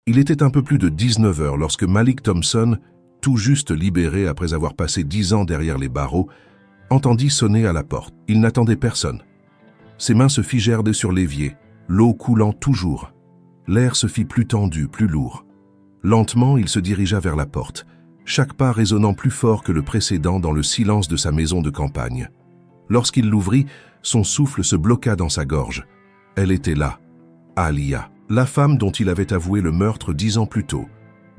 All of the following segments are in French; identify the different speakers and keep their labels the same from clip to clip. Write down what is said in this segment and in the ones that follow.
Speaker 1: Il était un peu plus de 19 heures lorsque Malik Thompson, tout juste libéré après avoir passé 10 ans derrière les barreaux, entendit sonner à la porte. Il n'attendait personne. Ses mains se figèrent sur l'évier, l'eau coulant toujours. L'air se fit plus tendu, plus lourd. Lentement, il se dirigea vers la porte, chaque pas résonnant plus fort que le précédent dans le silence de sa maison de campagne. Lorsqu'il l'ouvrit, son souffle se bloqua dans sa gorge. Elle était là, Alia, la femme dont il avait avoué le meurtre 10 ans plus tôt,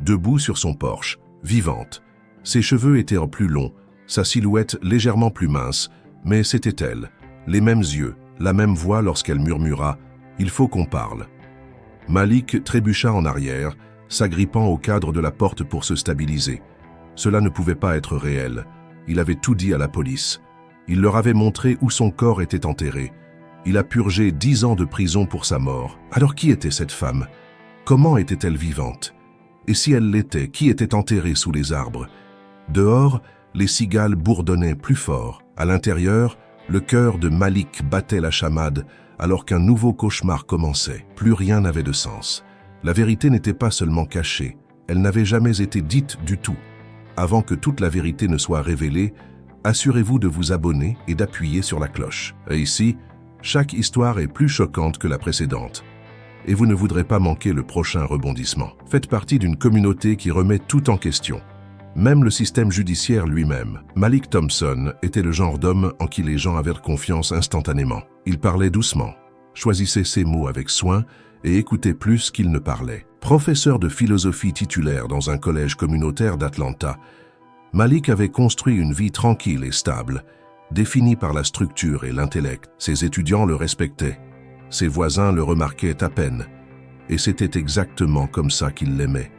Speaker 1: debout sur son porche, vivante. Ses cheveux étaient en plus longs, sa silhouette légèrement plus mince, mais c'était elle, les mêmes yeux, la même voix lorsqu'elle murmura « Il faut qu'on parle ». Malik trébucha en arrière, s'agrippant au cadre de la porte pour se stabiliser. Cela ne pouvait pas être réel. Il avait tout dit à la police. Il leur avait montré où son corps était enterré. Il a purgé 10 ans de prison pour sa mort. Alors qui était cette femme? Comment était-elle vivante? Et si elle l'était, qui était enterré sous les arbres? Dehors, les cigales bourdonnaient plus fort. À l'intérieur, le cœur de Malik battait la chamade alors qu'un nouveau cauchemar commençait. Plus rien n'avait de sens. La vérité n'était pas seulement cachée, elle n'avait jamais été dite du tout. Avant que toute la vérité ne soit révélée, assurez-vous de vous abonner et d'appuyer sur la cloche. Et ici, chaque histoire est plus choquante que la précédente. Et vous ne voudrez pas manquer le prochain rebondissement. Faites partie d'une communauté qui remet tout en question. Même le système judiciaire lui-même. Malik Thompson était le genre d'homme en qui les gens avaient confiance instantanément. Il parlait doucement, choisissait ses mots avec soin et écoutait plus qu'il ne parlait. Professeur de philosophie titulaire dans un collège communautaire d'Atlanta, Malik avait construit une vie tranquille et stable, définie par la structure et l'intellect. Ses étudiants le respectaient, ses voisins le remarquaient à peine, et c'était exactement comme ça qu'il l'aimait.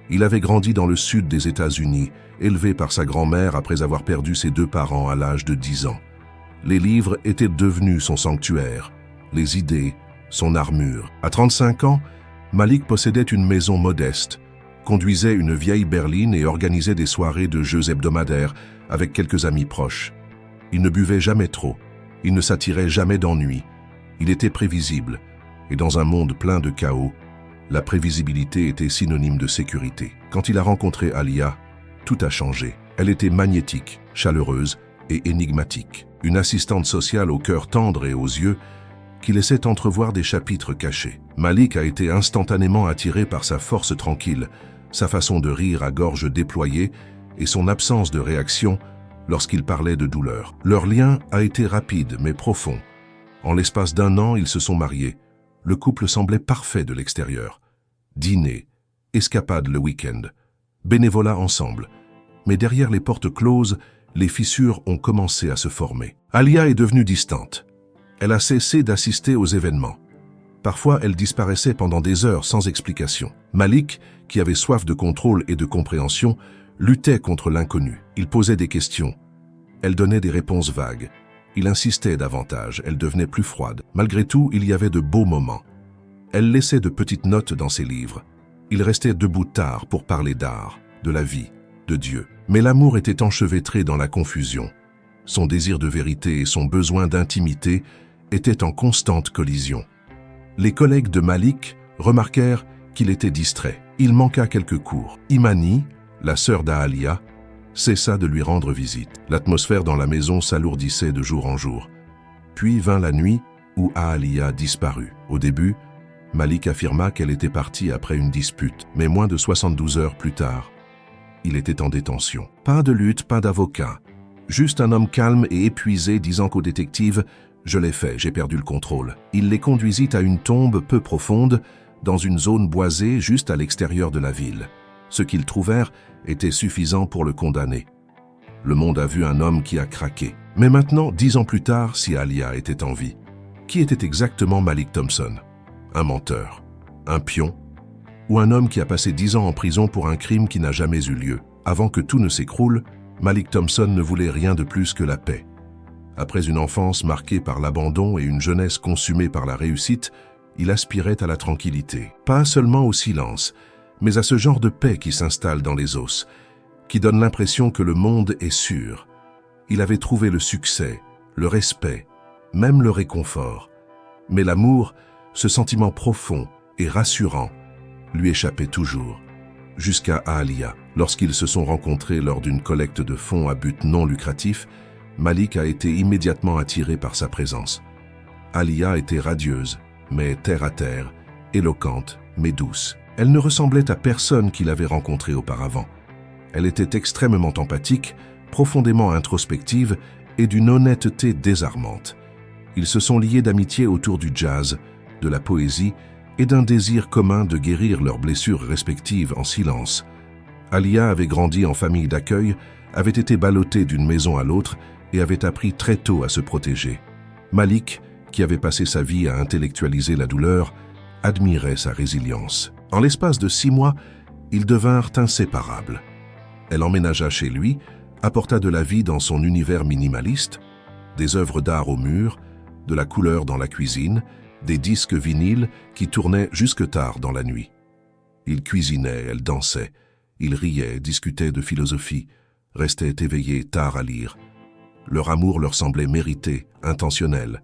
Speaker 1: Il avait grandi dans le sud des États-Unis, élevé par sa grand-mère après avoir perdu ses 2 parents à l'âge de 10 ans. Les livres étaient devenus son sanctuaire, les idées, son armure. À 35 ans, Malik possédait une maison modeste, conduisait une vieille berline et organisait des soirées de jeux hebdomadaires avec quelques amis proches. Il ne buvait jamais trop, il ne s'attirait jamais d'ennui. Il était prévisible, et dans un monde plein de chaos, la prévisibilité était synonyme de sécurité. Quand il a rencontré Alia, tout a changé. Elle était magnétique, chaleureuse et énigmatique. Une assistante sociale au cœur tendre et aux yeux qui laissait entrevoir des chapitres cachés. Malik a été instantanément attiré par sa force tranquille, sa façon de rire à gorge déployée et son absence de réaction lorsqu'il parlait de douleur. Leur lien a été rapide mais profond. En l'espace d'1 an, ils se sont mariés. Le couple semblait parfait de l'extérieur. Dîner, escapade le week-end, bénévolat ensemble. Mais derrière les portes closes, les fissures ont commencé à se former. Alia est devenue distante. Elle a cessé d'assister aux événements. Parfois, elle disparaissait pendant des heures sans explication. Malik, qui avait soif de contrôle et de compréhension, luttait contre l'inconnu. Il posait des questions. Elle donnait des réponses vagues. Il insistait davantage. Elle devenait plus froide. Malgré tout, il y avait de beaux moments. Elle laissait de petites notes dans ses livres. Il restait debout tard pour parler d'art, de la vie, de Dieu. Mais l'amour était enchevêtré dans la confusion. Son désir de vérité et son besoin d'intimité étaient en constante collision. Les collègues de Malik remarquèrent qu'il était distrait. Il manqua quelques cours. Imani, la sœur d'Alia, cessa de lui rendre visite. L'atmosphère dans la maison s'alourdissait de jour en jour. Puis vint la nuit où Alia disparut. Au début, Malik affirma qu'elle était partie après une dispute, mais moins de 72 heures plus tard, il était en détention. Pas de lutte, pas d'avocat. Juste un homme calme et épuisé disant qu'au détective « Je l'ai fait, j'ai perdu le contrôle ». Il les conduisit à une tombe peu profonde, dans une zone boisée juste à l'extérieur de la ville. Ce qu'ils trouvèrent était suffisant pour le condamner. Le monde a vu un homme qui a craqué. Mais maintenant, 10 ans plus tard, si Alia était en vie, qui était exactement Malik Thompson? Un menteur, un pion, ou un homme qui a passé 10 ans en prison pour un crime qui n'a jamais eu lieu. Avant que tout ne s'écroule, Malik Thompson ne voulait rien de plus que la paix. Après une enfance marquée par l'abandon et une jeunesse consumée par la réussite, il aspirait à la tranquillité. Pas seulement au silence, mais à ce genre de paix qui s'installe dans les os, qui donne l'impression que le monde est sûr. Il avait trouvé le succès, le respect, même le réconfort. Mais l'amour, ce sentiment profond et rassurant, lui échappait toujours. Jusqu'à Alia. Lorsqu'ils se sont rencontrés lors d'une collecte de fonds à but non lucratif, Malik a été immédiatement attiré par sa présence. Alia était radieuse, mais terre à terre, éloquente, mais douce. Elle ne ressemblait à personne qu'il avait rencontré auparavant. Elle était extrêmement empathique, profondément introspective et d'une honnêteté désarmante. Ils se sont liés d'amitié autour du jazz, de la poésie et d'un désir commun de guérir leurs blessures respectives en silence. Alia avait grandi en famille d'accueil, avait été ballottée d'une maison à l'autre et avait appris très tôt à se protéger. Malik, qui avait passé sa vie à intellectualiser la douleur, admirait sa résilience. En l'espace de 6 mois, ils devinrent inséparables. Elle emménagea chez lui, apporta de la vie dans son univers minimaliste, des œuvres d'art au mur, de la couleur dans la cuisine, des disques vinyles qui tournaient jusque tard dans la nuit. Ils cuisinaient, elle dansait, ils riaient, discutaient de philosophie, restaient éveillés tard à lire. Leur amour leur semblait mérité, intentionnel,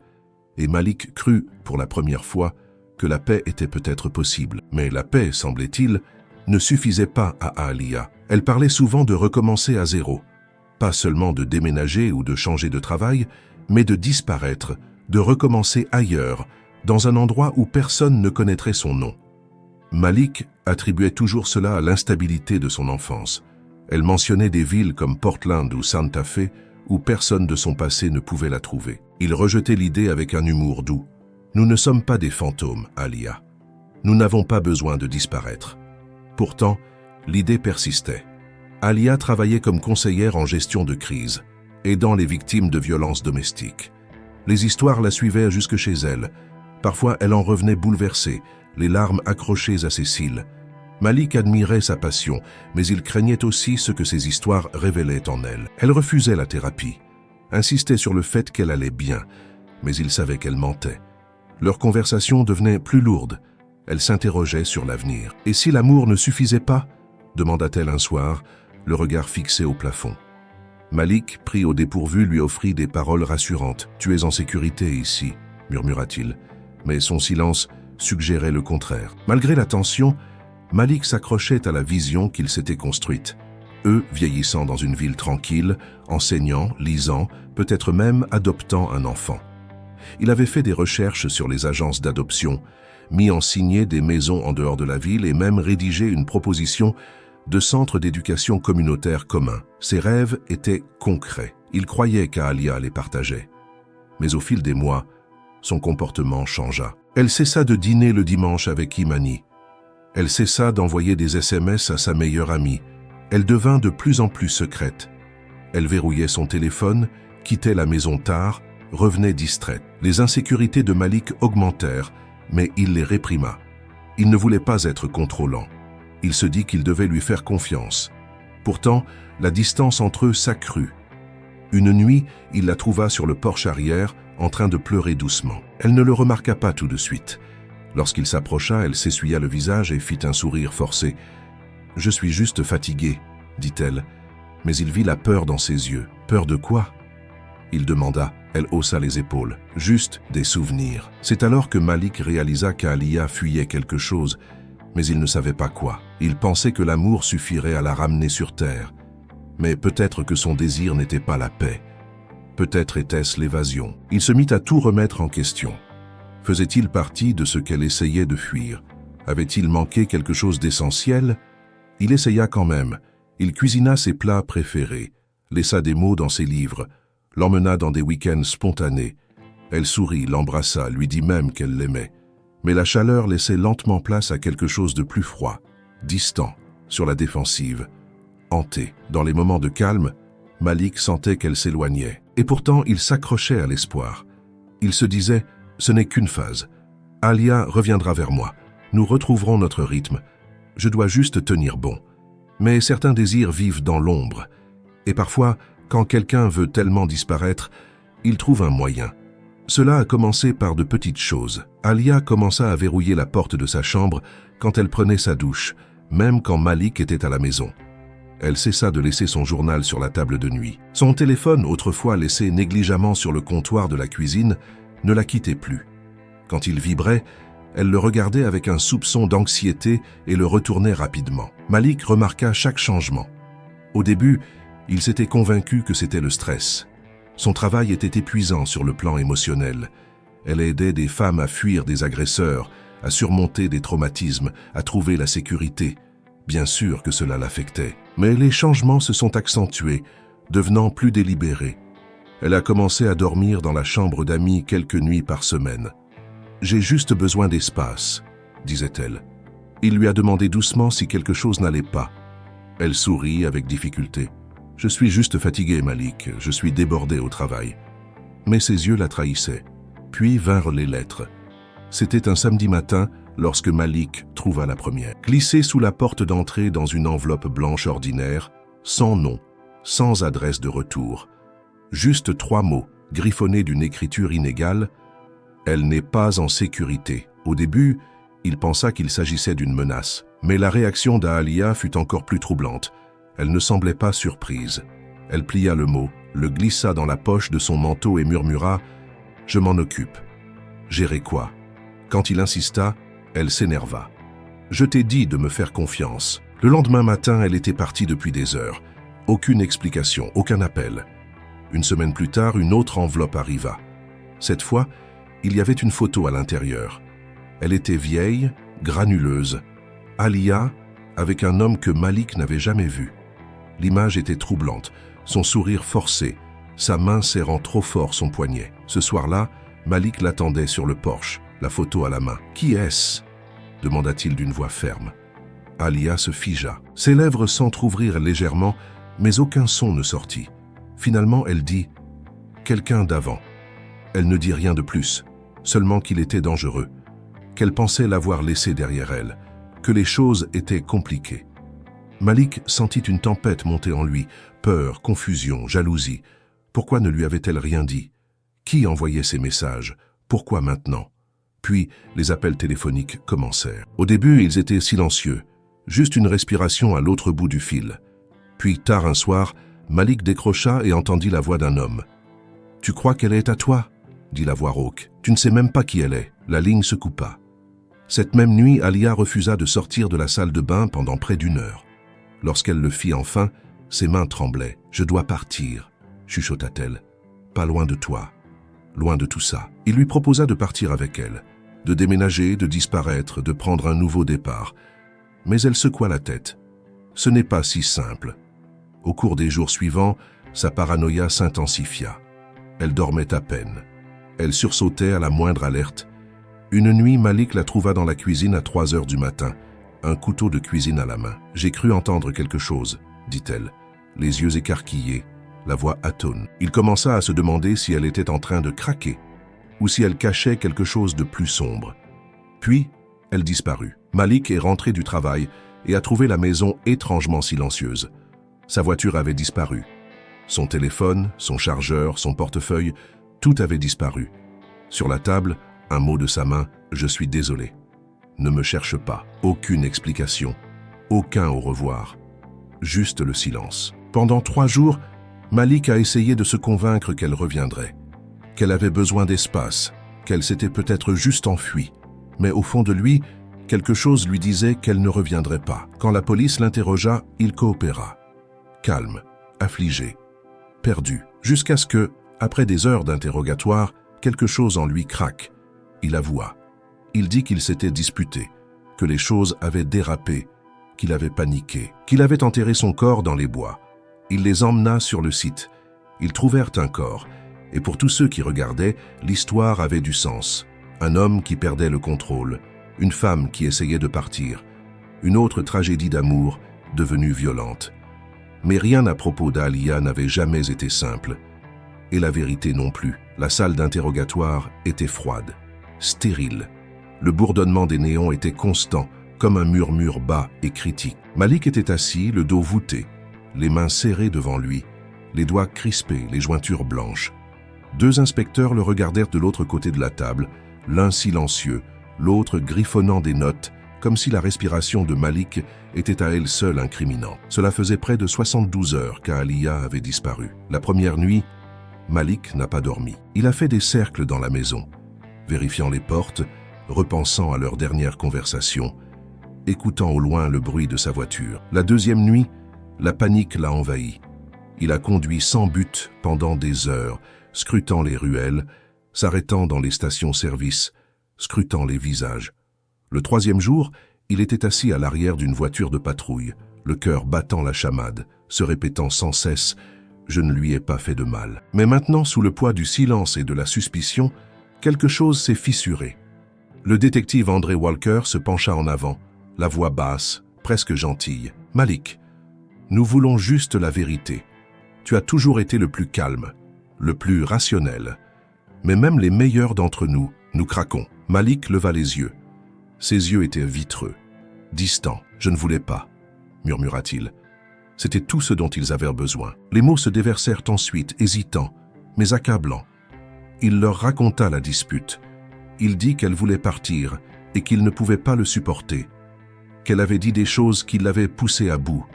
Speaker 1: et Malik crut, pour la première fois, que la paix était peut-être possible. Mais la paix, semblait-il, ne suffisait pas à Alia. Elle parlait souvent de recommencer à zéro, pas seulement de déménager ou de changer de travail, mais de disparaître, de recommencer ailleurs, dans un endroit où personne ne connaîtrait son nom. Malik attribuait toujours cela à l'instabilité de son enfance. Elle mentionnait des villes comme Portland ou Santa Fe, où personne de son passé ne pouvait la trouver. Il rejetait l'idée avec un humour doux. « Nous ne sommes pas des fantômes, Alia. Nous n'avons pas besoin de disparaître. » Pourtant, l'idée persistait. Alia travaillait comme conseillère en gestion de crise, aidant les victimes de violences domestiques. Les histoires la suivaient jusque chez elle. Parfois, elle en revenait bouleversée, les larmes accrochées à ses cils. Malik admirait sa passion, mais il craignait aussi ce que ces histoires révélaient en elle. Elle refusait la thérapie, insistait sur le fait qu'elle allait bien, mais il savait qu'elle mentait. Leur conversation devenait plus lourde. Elle s'interrogeait sur l'avenir. « Et si l'amour ne suffisait pas ?» demanda-t-elle un soir, le regard fixé au plafond. Malik, pris au dépourvu, lui offrit des paroles rassurantes. « Tu es en sécurité ici », murmura-t-il. Mais son silence suggérait le contraire. Malgré la tension, Malik s'accrochait à la vision qu'il s'était construite. Eux vieillissant dans une ville tranquille, enseignant, lisant, peut-être même adoptant un enfant. Il avait fait des recherches sur les agences d'adoption, mis en signer des maisons en dehors de la ville et même rédigé une proposition de centre d'éducation communautaire commun. Ses rêves étaient concrets. Il croyait qu'Alia les partageait. Mais au fil des mois, son comportement changea. Elle cessa de dîner le dimanche avec Imani. Elle cessa d'envoyer des SMS à sa meilleure amie. Elle devint de plus en plus secrète. Elle verrouillait son téléphone, quittait la maison tard, revenait distraite. Les insécurités de Malik augmentèrent, mais il les réprima. Il ne voulait pas être contrôlant. Il se dit qu'il devait lui faire confiance. Pourtant, la distance entre eux s'accrut. Une nuit, il la trouva sur le porche arrière, en train de pleurer doucement. Elle ne le remarqua pas tout de suite. Lorsqu'il s'approcha, elle s'essuya le visage et fit un sourire forcé. « Je suis juste fatiguée », dit-elle, mais il vit la peur dans ses yeux. « Peur de quoi ?» Il demanda. Elle haussa les épaules. « Juste des souvenirs. » C'est alors que Malik réalisa qu'Alia fuyait quelque chose, mais il ne savait pas quoi. Il pensait que l'amour suffirait à la ramener sur terre. Mais peut-être que son désir n'était pas la paix. Peut-être était-ce l'évasion. Il se mit à tout remettre en question. Faisait-il partie de ce qu'elle essayait de fuir? Avait-il manqué quelque chose d'essentiel? Il essaya quand même. Il cuisina ses plats préférés, laissa des mots dans ses livres, l'emmena dans des week-ends spontanés. Elle sourit, l'embrassa, lui dit même qu'elle l'aimait. Mais la chaleur laissait lentement place à quelque chose de plus froid, distant, sur la défensive, hanté. Dans les moments de calme, Malik sentait qu'elle s'éloignait. Et pourtant, il s'accrochait à l'espoir. Il se disait, ce n'est qu'une phase. Alia reviendra vers moi. Nous retrouverons notre rythme. Je dois juste tenir bon. Mais certains désirs vivent dans l'ombre. Et parfois, quand quelqu'un veut tellement disparaître, il trouve un moyen. Cela a commencé par de petites choses. Alia commença à verrouiller la porte de sa chambre quand elle prenait sa douche, même quand Malik était à la maison. Elle cessa de laisser son journal sur la table de nuit. Son téléphone, autrefois laissé négligemment sur le comptoir de la cuisine, ne la quittait plus. Quand il vibrait, Elle le regardait avec un soupçon d'anxiété et le retournait rapidement. Malik remarqua chaque changement. Au début, il s'était convaincu que c'était le stress. Son travail était épuisant sur le plan émotionnel. Elle aidait des femmes à fuir des agresseurs, à surmonter des traumatismes, à trouver la sécurité. Bien sûr que cela l'affectait. Mais les changements se sont accentués, devenant plus délibérés. Elle a commencé à dormir dans la chambre d'amis quelques nuits par semaine. « J'ai juste besoin d'espace », disait-elle. Il lui a demandé doucement si quelque chose n'allait pas. Elle sourit avec difficulté. « Je suis juste fatiguée, Malik, je suis débordée au travail. » Mais ses yeux la trahissaient. Puis vinrent les lettres. C'était un samedi matin lorsque Malik trouva la première. Glissée sous la porte d'entrée dans une enveloppe blanche ordinaire, sans nom, sans adresse de retour. Juste 3 mots, griffonnés d'une écriture inégale. « Elle n'est pas en sécurité ». Au début, il pensa qu'il s'agissait d'une menace. Mais la réaction d'Aalia fut encore plus troublante. Elle ne semblait pas surprise. Elle plia le mot, le glissa dans la poche de son manteau et murmura « Je m'en occupe ». Gérer quoi? Quand il insista, elle s'énerva. « Je t'ai dit de me faire confiance ». Le lendemain matin, elle était partie depuis des heures. Aucune explication, aucun appel. Une semaine plus tard, une autre enveloppe arriva. Cette fois, il y avait une photo à l'intérieur. Elle était vieille, granuleuse. Alia, avec un homme que Malik n'avait jamais vu. L'image était troublante, son sourire forcé, sa main serrant trop fort son poignet. Ce soir-là, Malik l'attendait sur le porche, la photo à la main. « Qui est-ce » demanda-t-il d'une voix ferme. Alia se figea. Ses lèvres s'entr'ouvrirent légèrement, mais aucun son ne sortit. Finalement, elle dit « Quelqu'un d'avant ». Elle ne dit rien de plus, seulement qu'il était dangereux, qu'elle pensait l'avoir laissé derrière elle, que les choses étaient compliquées. Malik sentit une tempête monter en lui, peur, confusion, jalousie. Pourquoi ne lui avait-elle rien dit? Qui envoyait ces messages? Pourquoi maintenant? Puis, les appels téléphoniques commencèrent. Au début, ils étaient silencieux, juste une respiration à l'autre bout du fil. Puis, tard un soir, Malik décrocha et entendit la voix d'un homme. « Tu crois qu'elle est à toi ?» dit la voix rauque. « Tu ne sais même pas qui elle est. » La ligne se coupa. Cette même nuit, Alia refusa de sortir de la salle de bain pendant près d'1 heure. Lorsqu'elle le fit enfin, ses mains tremblaient. « Je dois partir », chuchota-t-elle. « Pas loin de toi, loin de tout ça. » Il lui proposa de partir avec elle, de déménager, de disparaître, de prendre un nouveau départ. Mais elle secoua la tête. Ce n'est pas si simple. Au cours des jours suivants, sa paranoïa s'intensifia. Elle dormait à peine. Elle sursautait à la moindre alerte. Une nuit, Malik la trouva dans la cuisine à 3 heures du matin, un couteau de cuisine à la main. « J'ai cru entendre quelque chose », dit-elle, les yeux écarquillés, la voix atone. Il commença à se demander si elle était en train de craquer ou si elle cachait quelque chose de plus sombre. Puis, elle disparut. Malik est rentré du travail et a trouvé la maison étrangement silencieuse. Sa voiture avait disparu. Son téléphone, son chargeur, son portefeuille, tout avait disparu. Sur la table, un mot de sa main, « Je suis désolé ». Ne me cherche pas. Aucune explication. Aucun au revoir. Juste le silence. Pendant 3 jours, Malik a essayé de se convaincre qu'elle reviendrait, qu'elle avait besoin d'espace, qu'elle s'était peut-être juste enfuie. Mais au fond de lui, quelque chose lui disait qu'elle ne reviendrait pas. Quand la police l'interrogea, il coopéra. Calme, affligé, perdu, jusqu'à ce que, après des heures d'interrogatoire, quelque chose en lui craque. Il avoua. Il dit qu'il s'était disputé, que les choses avaient dérapé, qu'il avait paniqué, qu'il avait enterré son corps dans les bois. Il les emmena sur le site. Ils trouvèrent un corps, et pour tous ceux qui regardaient, l'histoire avait du sens. Un homme qui perdait le contrôle, une femme qui essayait de partir, une autre tragédie d'amour devenue violente. Mais rien à propos d'Alia n'avait jamais été simple. Et la vérité non plus. La salle d'interrogatoire était froide, stérile. Le bourdonnement des néons était constant, comme un murmure bas et critique. Malik était assis, le dos voûté, les mains serrées devant lui, les doigts crispés, les jointures blanches. 2 inspecteurs le regardèrent de l'autre côté de la table, l'un silencieux, l'autre griffonnant des notes, comme si la respiration de Malik était à elle seule incriminante. Cela faisait près de 72 heures qu'Alia avait disparu. La première nuit, Malik n'a pas dormi. Il a fait des cercles dans la maison, vérifiant les portes, repensant à leur dernière conversation, écoutant au loin le bruit de sa voiture. La deuxième nuit, la panique l'a envahi. Il a conduit sans but pendant des heures, scrutant les ruelles, s'arrêtant dans les stations-service, scrutant les visages. Le troisième jour, il était assis à l'arrière d'une voiture de patrouille, le cœur battant la chamade, se répétant sans cesse « Je ne lui ai pas fait de mal ». Mais maintenant, sous le poids du silence et de la suspicion, quelque chose s'est fissuré. Le détective André Walker se pencha en avant, la voix basse, presque gentille. « Malik, nous voulons juste la vérité. Tu as toujours été le plus calme, le plus rationnel. Mais même les meilleurs d'entre nous, nous craquons. » Malik leva les yeux. Ses yeux étaient vitreux, distants. « Je ne voulais pas », murmura-t-il. C'était tout ce dont ils avaient besoin. Les mots se déversèrent ensuite, hésitants, mais accablants. Il leur raconta la dispute. Il dit qu'elle voulait partir et qu'il ne pouvait pas le supporter. Qu'elle avait dit des choses qui l'avaient poussé à bout,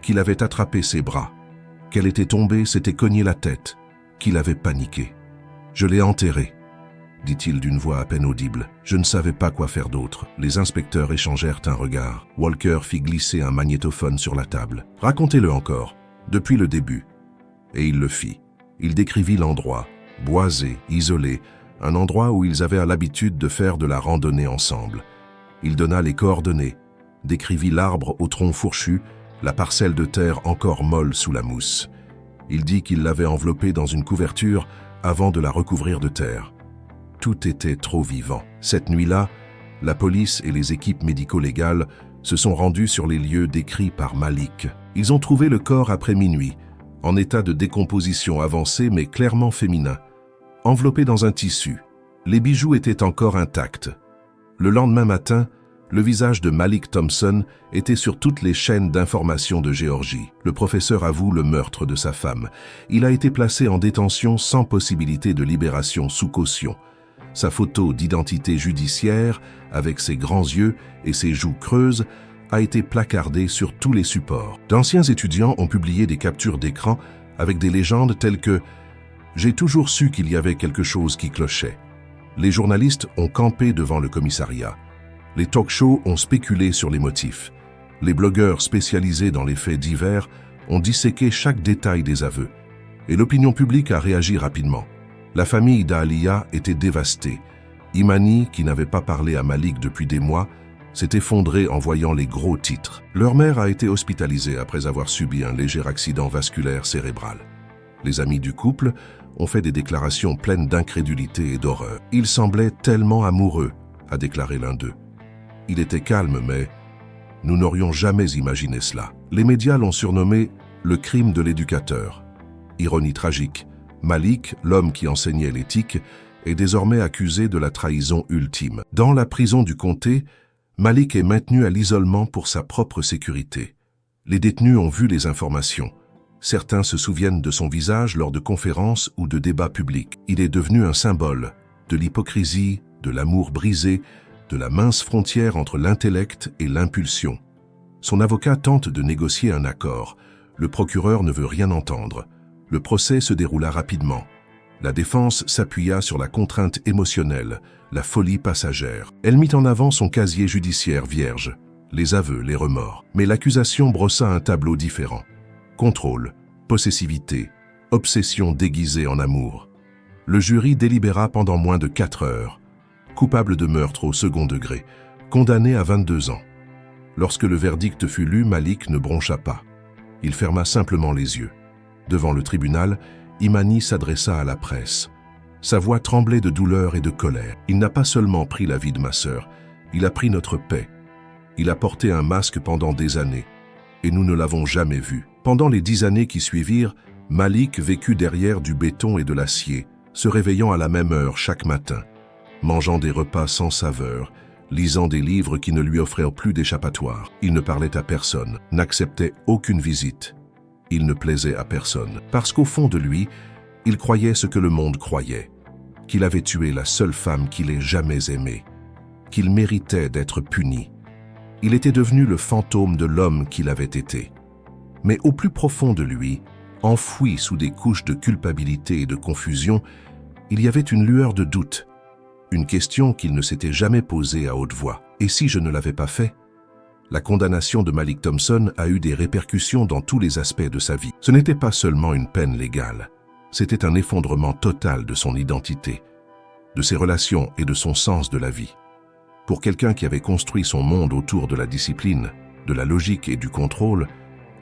Speaker 1: qu'il avait attrapé ses bras, qu'elle était tombée, s'était cogné la tête, qu'il avait paniqué. « Je l'ai enterrée », dit-il d'une voix à peine audible. « Je ne savais pas quoi faire d'autre. » Les inspecteurs échangèrent un regard. Walker fit glisser un magnétophone sur la table. « Racontez-le encore, depuis le début. » Et il le fit. Il décrivit l'endroit, boisé, isolé, un endroit où ils avaient l'habitude de faire de la randonnée ensemble. Il donna les coordonnées, décrivit l'arbre au tronc fourchu, la parcelle de terre encore molle sous la mousse. Il dit qu'il l'avait enveloppée dans une couverture avant de la recouvrir de terre. Tout était trop vivant. Cette nuit-là, la police et les équipes médico-légales se sont rendus sur les lieux décrits par Malik. Ils ont trouvé le corps après minuit, en état de décomposition avancée mais clairement féminin, enveloppé dans un tissu. Les bijoux étaient encore intacts. Le lendemain matin, le visage de Malik Thompson était sur toutes les chaînes d'information de Géorgie. Le professeur avoue le meurtre de sa femme. Il a été placé en détention sans possibilité de libération sous caution. Sa photo d'identité judiciaire, avec ses grands yeux et ses joues creuses, a été placardée sur tous les supports. D'anciens étudiants ont publié des captures d'écran avec des légendes telles que « J'ai toujours su qu'il y avait quelque chose qui clochait ». Les journalistes ont campé devant le commissariat. Les talk-shows ont spéculé sur les motifs. Les blogueurs spécialisés dans les faits divers ont disséqué chaque détail des aveux. Et l'opinion publique a réagi rapidement. La famille d'Alia était dévastée. Imani, qui n'avait pas parlé à Malik depuis des mois, s'est effondrée en voyant les gros titres. Leur mère a été hospitalisée après avoir subi un léger accident vasculaire cérébral. Les amis du couple ont fait des déclarations pleines d'incrédulité et d'horreur. « Il semblait tellement amoureux », a déclaré l'un d'eux. « Il était calme, mais nous n'aurions jamais imaginé cela. » Les médias l'ont surnommé « le crime de l'éducateur ». Ironie tragique, Malik, l'homme qui enseignait l'éthique, est désormais accusé de la trahison ultime. Dans la prison du comté, Malik est maintenu à l'isolement pour sa propre sécurité. Les détenus ont vu les informations. Certains se souviennent de son visage lors de conférences ou de débats publics. Il est devenu un symbole de l'hypocrisie, de l'amour brisé, de la mince frontière entre l'intellect et l'impulsion. Son avocat tente de négocier un accord. Le procureur ne veut rien entendre. Le procès se déroula rapidement. La défense s'appuya sur la contrainte émotionnelle, la folie passagère. Elle mit en avant son casier judiciaire vierge, les aveux, les remords. Mais l'accusation brossa un tableau différent. Contrôle, possessivité, obsession déguisée en amour. Le jury délibéra pendant moins de 4 heures. Coupable de meurtre au second degré, condamné à 22 ans. Lorsque le verdict fut lu, Malik ne broncha pas. Il ferma simplement les yeux. Devant le tribunal, Imani s'adressa à la presse. Sa voix tremblait de douleur et de colère. « Il n'a pas seulement pris la vie de ma sœur, il a pris notre paix. Il a porté un masque pendant des années, et nous ne l'avons jamais vu. » Pendant les 10 années qui suivirent, Malik vécut derrière du béton et de l'acier, se réveillant à la même heure chaque matin, mangeant des repas sans saveur, lisant des livres qui ne lui offraient plus d'échappatoire. Il ne parlait à personne, n'acceptait aucune visite. Il ne plaisait à personne, parce qu'au fond de lui, il croyait ce que le monde croyait, qu'il avait tué la seule femme qu'il ait jamais aimée, qu'il méritait d'être puni. Il était devenu le fantôme de l'homme qu'il avait été. Mais au plus profond de lui, enfoui sous des couches de culpabilité et de confusion, il y avait une lueur de doute. Une question qu'il ne s'était jamais posée à haute voix. Et si je ne l'avais pas fait? La condamnation de Malik Thompson a eu des répercussions dans tous les aspects de sa vie. Ce n'était pas seulement une peine légale, c'était un effondrement total de son identité, de ses relations et de son sens de la vie. Pour quelqu'un qui avait construit son monde autour de la discipline, de la logique et du contrôle,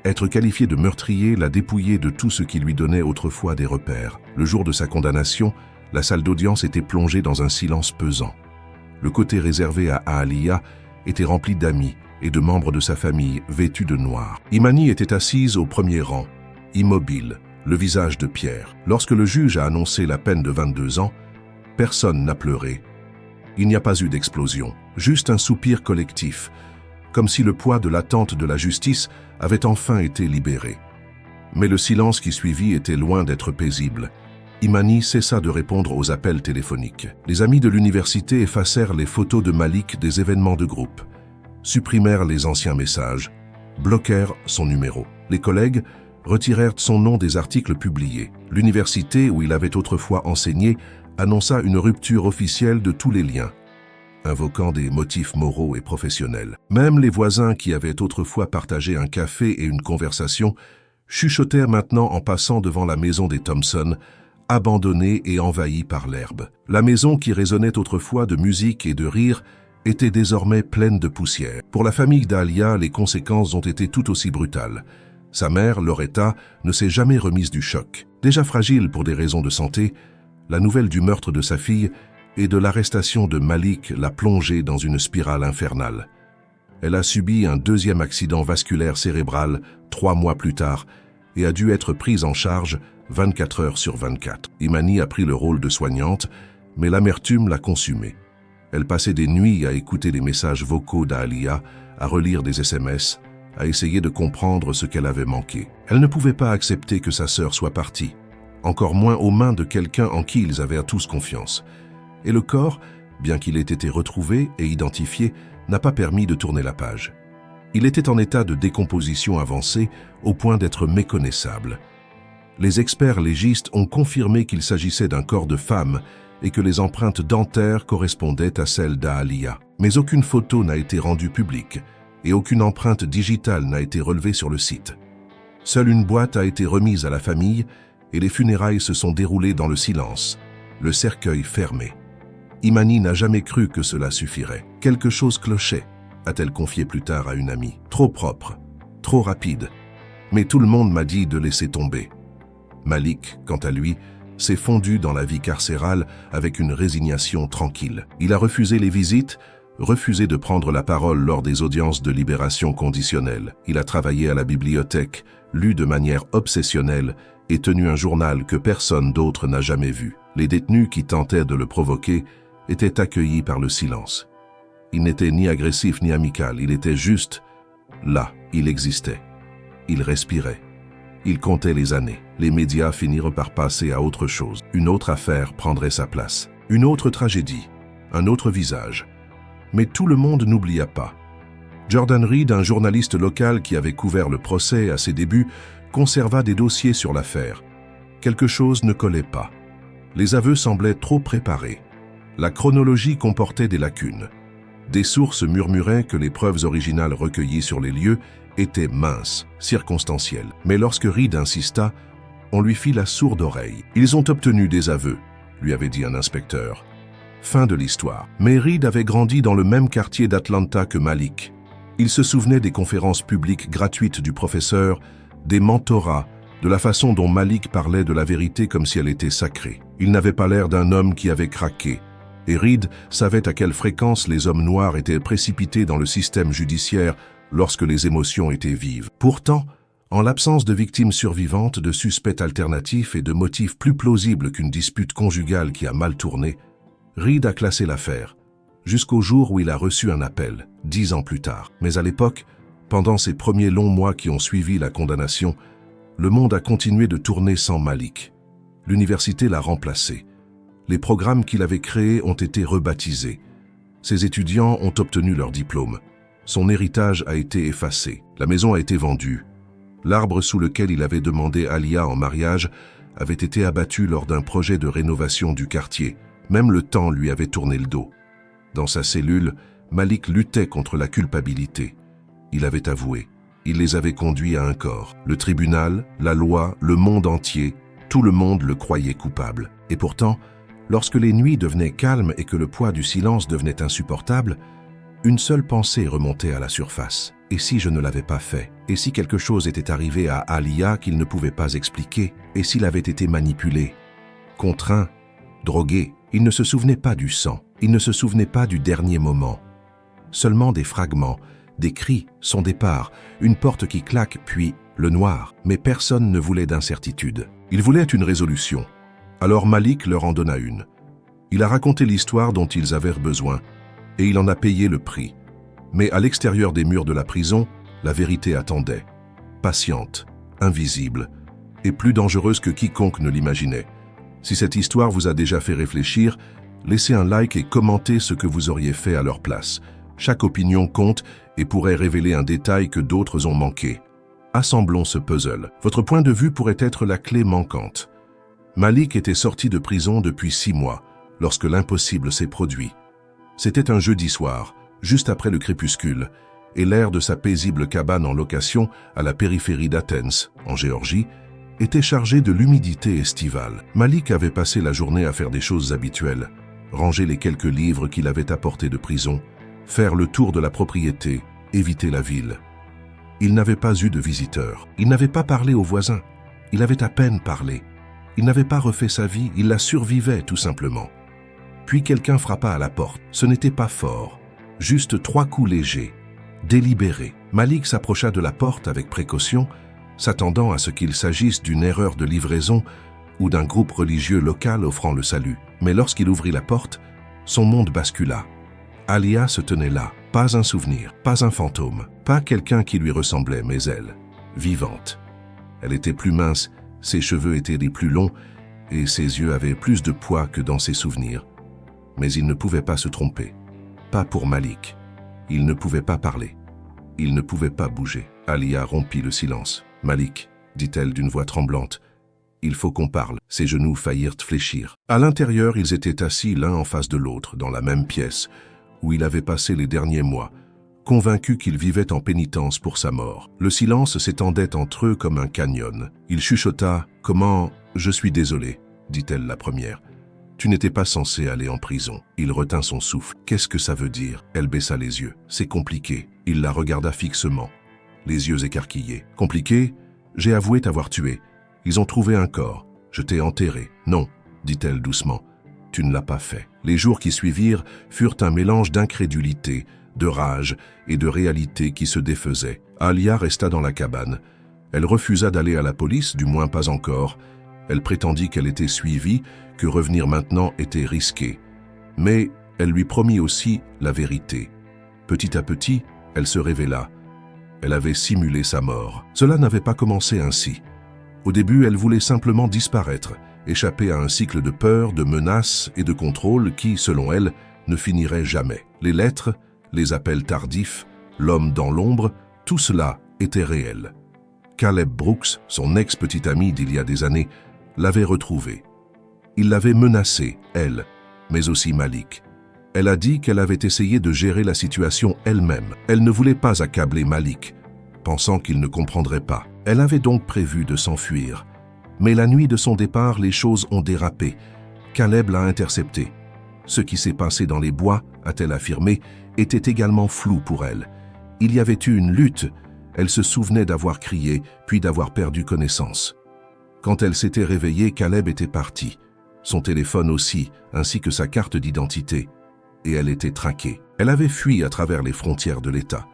Speaker 1: être qualifié de meurtrier l'a dépouillé de tout ce qui lui donnait autrefois des repères. Le jour de sa condamnation, la salle d'audience était plongée dans un silence pesant. Le côté réservé à Aaliyah était rempli d'amis et de membres de sa famille vêtus de noir. Imani était assise au premier rang, immobile, le visage de pierre. Lorsque le juge a annoncé la peine de 22 ans, personne n'a pleuré. Il n'y a pas eu d'explosion, juste un soupir collectif, comme si le poids de l'attente de la justice avait enfin été libéré. Mais le silence qui suivit était loin d'être paisible. Imani cessa de répondre aux appels téléphoniques. Les amis de l'université effacèrent les photos de Malik des événements de groupe, supprimèrent les anciens messages, bloquèrent son numéro. Les collègues retirèrent son nom des articles publiés. L'université où il avait autrefois enseigné annonça une rupture officielle de tous les liens, invoquant des motifs moraux et professionnels. Même les voisins qui avaient autrefois partagé un café et une conversation chuchotèrent maintenant en passant devant la maison des Thompson, abandonnée et envahie par l'herbe. La maison qui résonnait autrefois de musique et de rire était désormais pleine de poussière. Pour la famille d'Aaliyah, les conséquences ont été tout aussi brutales. Sa mère, Loretta, ne s'est jamais remise du choc. Déjà fragile pour des raisons de santé, la nouvelle du meurtre de sa fille et de l'arrestation de Malik l'a plongée dans une spirale infernale. Elle a subi un deuxième accident vasculaire cérébral 3 mois plus tard et a dû être prise en charge 24 heures sur 24. Imani a pris le rôle de soignante, mais l'amertume l'a consumée. Elle passait des nuits à écouter les messages vocaux d'Aaliyah, à relire des SMS, à essayer de comprendre ce qu'elle avait manqué. Elle ne pouvait pas accepter que sa sœur soit partie, encore moins aux mains de quelqu'un en qui ils avaient tous confiance. Et le corps, bien qu'il ait été retrouvé et identifié, n'a pas permis de tourner la page. Il était en état de décomposition avancée au point d'être méconnaissable. Les experts légistes ont confirmé qu'il s'agissait d'un corps de femme et que les empreintes dentaires correspondaient à celles d'Aaliyah. Mais aucune photo n'a été rendue publique et aucune empreinte digitale n'a été relevée sur le site. Seule une boîte a été remise à la famille et les funérailles se sont déroulées dans le silence, le cercueil fermé. Imani n'a jamais cru que cela suffirait. Quelque chose clochait, a-t-elle confié plus tard à une amie. Trop propre, trop rapide. Mais tout le monde m'a dit de laisser tomber. Malik, quant à lui, s'est fondu dans la vie carcérale avec une résignation tranquille. Il a refusé les visites, refusé de prendre la parole lors des audiences de libération conditionnelle. Il a travaillé à la bibliothèque, lu de manière obsessionnelle et tenu un journal que personne d'autre n'a jamais vu. Les détenus qui tentaient de le provoquer étaient accueillis par le silence. Il n'était ni agressif ni amical, il était juste là, il existait. Il respirait. Il comptait les années. Les médias finirent par passer à autre chose. Une autre affaire prendrait sa place. Une autre tragédie. Un autre visage. Mais tout le monde n'oublia pas. Jordan Reed, un journaliste local qui avait couvert le procès à ses débuts, conserva des dossiers sur l'affaire. Quelque chose ne collait pas. Les aveux semblaient trop préparés. La chronologie comportait des lacunes. Des sources murmuraient que les preuves originales recueillies sur les lieux étaient minces, circonstancielles. Mais lorsque Reed insista, on lui fit la sourde oreille. « Ils ont obtenu des aveux », lui avait dit un inspecteur. Fin de l'histoire. Mais Reed avait grandi dans le même quartier d'Atlanta que Malik. Il se souvenait des conférences publiques gratuites du professeur, des mentorats, de la façon dont Malik parlait de la vérité comme si elle était sacrée. Il n'avait pas l'air d'un homme qui avait craqué. Et Reed savait à quelle fréquence les hommes noirs étaient précipités dans le système judiciaire lorsque les émotions étaient vives. Pourtant, en l'absence de victimes survivantes, de suspects alternatifs et de motifs plus plausibles qu'une dispute conjugale qui a mal tourné, Reed a classé l'affaire, jusqu'au jour où il a reçu un appel, 10 ans plus tard. Mais à l'époque, pendant ces premiers longs mois qui ont suivi la condamnation, le monde a continué de tourner sans Malik. L'université l'a remplacé. Les programmes qu'il avait créés ont été rebaptisés. Ses étudiants ont obtenu leur diplôme. Son héritage a été effacé. La maison a été vendue. L'arbre sous lequel il avait demandé Aaliyah en mariage avait été abattu lors d'un projet de rénovation du quartier, Même le temps lui avait tourné le dos. Dans sa cellule, Malik luttait contre la culpabilité. Il avait avoué. Il les avait conduits à un corps. Le tribunal, la loi, le monde entier, tout le monde le croyait coupable. Et pourtant, lorsque les nuits devenaient calmes et que le poids du silence devenait insupportable, une seule pensée remontait à la surface. Et si je ne l'avais pas fait? Et si quelque chose était arrivé à Alia qu'il ne pouvait pas expliquer? Et s'il avait été manipulé, contraint, drogué? Il ne se souvenait pas du sang. Il ne se souvenait pas du dernier moment. Seulement des fragments, des cris, son départ, une porte qui claque, puis le noir. Mais personne ne voulait d'incertitude. Il voulait une résolution. Alors Malik leur en donna une. Il a raconté l'histoire dont ils avaient besoin, et il en a payé le prix. Mais à l'extérieur des murs de la prison, la vérité attendait. Patiente, invisible, et plus dangereuse que quiconque ne l'imaginait. Si cette histoire vous a déjà fait réfléchir, laissez un like et commentez ce que vous auriez fait à leur place. Chaque opinion compte et pourrait révéler un détail que d'autres ont manqué. Assemblons ce puzzle. Votre point de vue pourrait être la clé manquante. Malik était sorti de prison depuis 6 mois, lorsque l'impossible s'est produit. C'était un jeudi soir, juste après le crépuscule, et l'air de sa paisible cabane en location à la périphérie d'Athens, en Géorgie, était chargé de l'humidité estivale. Malik avait passé la journée à faire des choses habituelles, ranger les quelques livres qu'il avait apportés de prison, faire le tour de la propriété, éviter la ville. Il n'avait pas eu de visiteurs, il n'avait pas parlé aux voisins, il avait à peine parlé. Il n'avait pas refait sa vie, il la survivait tout simplement. Puis quelqu'un frappa à la porte. Ce n'était pas fort, juste 3 coups légers, délibérés. Malik s'approcha de la porte avec précaution, s'attendant à ce qu'il s'agisse d'une erreur de livraison ou d'un groupe religieux local offrant le salut. Mais lorsqu'il ouvrit la porte, son monde bascula. Alia se tenait là, pas un souvenir, pas un fantôme, pas quelqu'un qui lui ressemblait, mais elle, vivante. Elle était plus mince, ses cheveux étaient les plus longs et ses yeux avaient plus de poids que dans ses souvenirs. Mais il ne pouvait pas se tromper. Pas pour Malik. Il ne pouvait pas parler. Il ne pouvait pas bouger. Alia rompit le silence. « Malik, dit-elle d'une voix tremblante, il faut qu'on parle. » Ses genoux faillirent fléchir. À l'intérieur, ils étaient assis l'un en face de l'autre, dans la même pièce, où il avait passé les derniers mois, convaincu qu'il vivait en pénitence pour sa mort. Le silence s'étendait entre eux comme un canyon. Il chuchota « Comment... Je suis désolé, dit-elle la première. Tu n'étais pas censé aller en prison. » Il retint son souffle. « Qu'est-ce que ça veut dire ?» Elle baissa les yeux. « C'est compliqué. » Il la regarda fixement, les yeux écarquillés. « Compliqué ? J'ai avoué t'avoir tué. Ils ont trouvé un corps. Je t'ai enterré. »« Non, dit-elle doucement. Tu ne l'as pas fait. » Les jours qui suivirent furent un mélange d'incrédulité, de rage et de réalité qui se défaisait. Alia resta dans la cabane. Elle refusa d'aller à la police, du moins pas encore. Elle prétendit qu'elle était suivie, que revenir maintenant était risqué. Mais elle lui promit aussi la vérité. Petit à petit, elle se révéla. Elle avait simulé sa mort. Cela n'avait pas commencé ainsi. Au début, elle voulait simplement disparaître, échapper à un cycle de peur, de menaces et de contrôle qui, selon elle, ne finirait jamais. Les lettres, les appels tardifs, l'homme dans l'ombre, tout cela était réel. Caleb Brooks, son ex-petit ami d'il y a des années, l'avait retrouvée. Il l'avait menacée, elle, mais aussi Malik. Elle a dit qu'elle avait essayé de gérer la situation elle-même. Elle ne voulait pas accabler Malik, pensant qu'il ne comprendrait pas. Elle avait donc prévu de s'enfuir. Mais la nuit de son départ, les choses ont dérapé. Caleb l'a interceptée. Ce qui s'est passé dans les bois, a-t-elle affirmé, était également flou pour elle. Il y avait eu une lutte. Elle se souvenait d'avoir crié, puis d'avoir perdu connaissance. Quand elle s'était réveillée, Caleb était parti. Son téléphone aussi, ainsi que sa carte d'identité. Et elle était traquée. Elle avait fui à travers les frontières de l'État.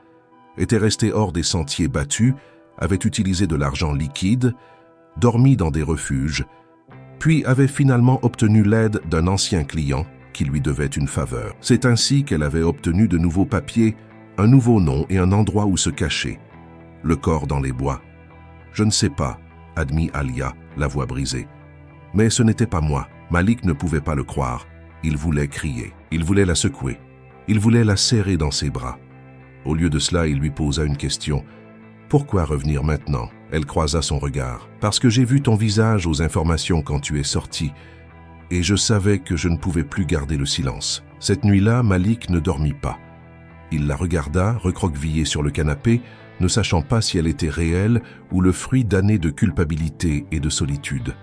Speaker 1: Était restée hors des sentiers battus, avait utilisé de l'argent liquide, dormi dans des refuges, puis avait finalement obtenu l'aide d'un ancien client qui lui devait une faveur. C'est ainsi qu'elle avait obtenu de nouveaux papiers, un nouveau nom et un endroit où se cacher. Le corps dans les bois. « Je ne sais pas », admit Alia, la voix brisée. « Mais ce n'était pas moi. » Malik ne pouvait pas le croire. Il voulait crier. Il voulait la secouer. Il voulait la serrer dans ses bras. Au lieu de cela, il lui posa une question. « Pourquoi revenir maintenant ?» Elle croisa son regard. « Parce que j'ai vu ton visage aux informations quand tu es sorti. et je savais que je ne pouvais plus garder le silence. Cette nuit-là, Malik ne dormit pas. Il la regarda, recroquevillée sur le canapé, ne sachant pas si elle était réelle ou le fruit d'années de culpabilité et de solitude.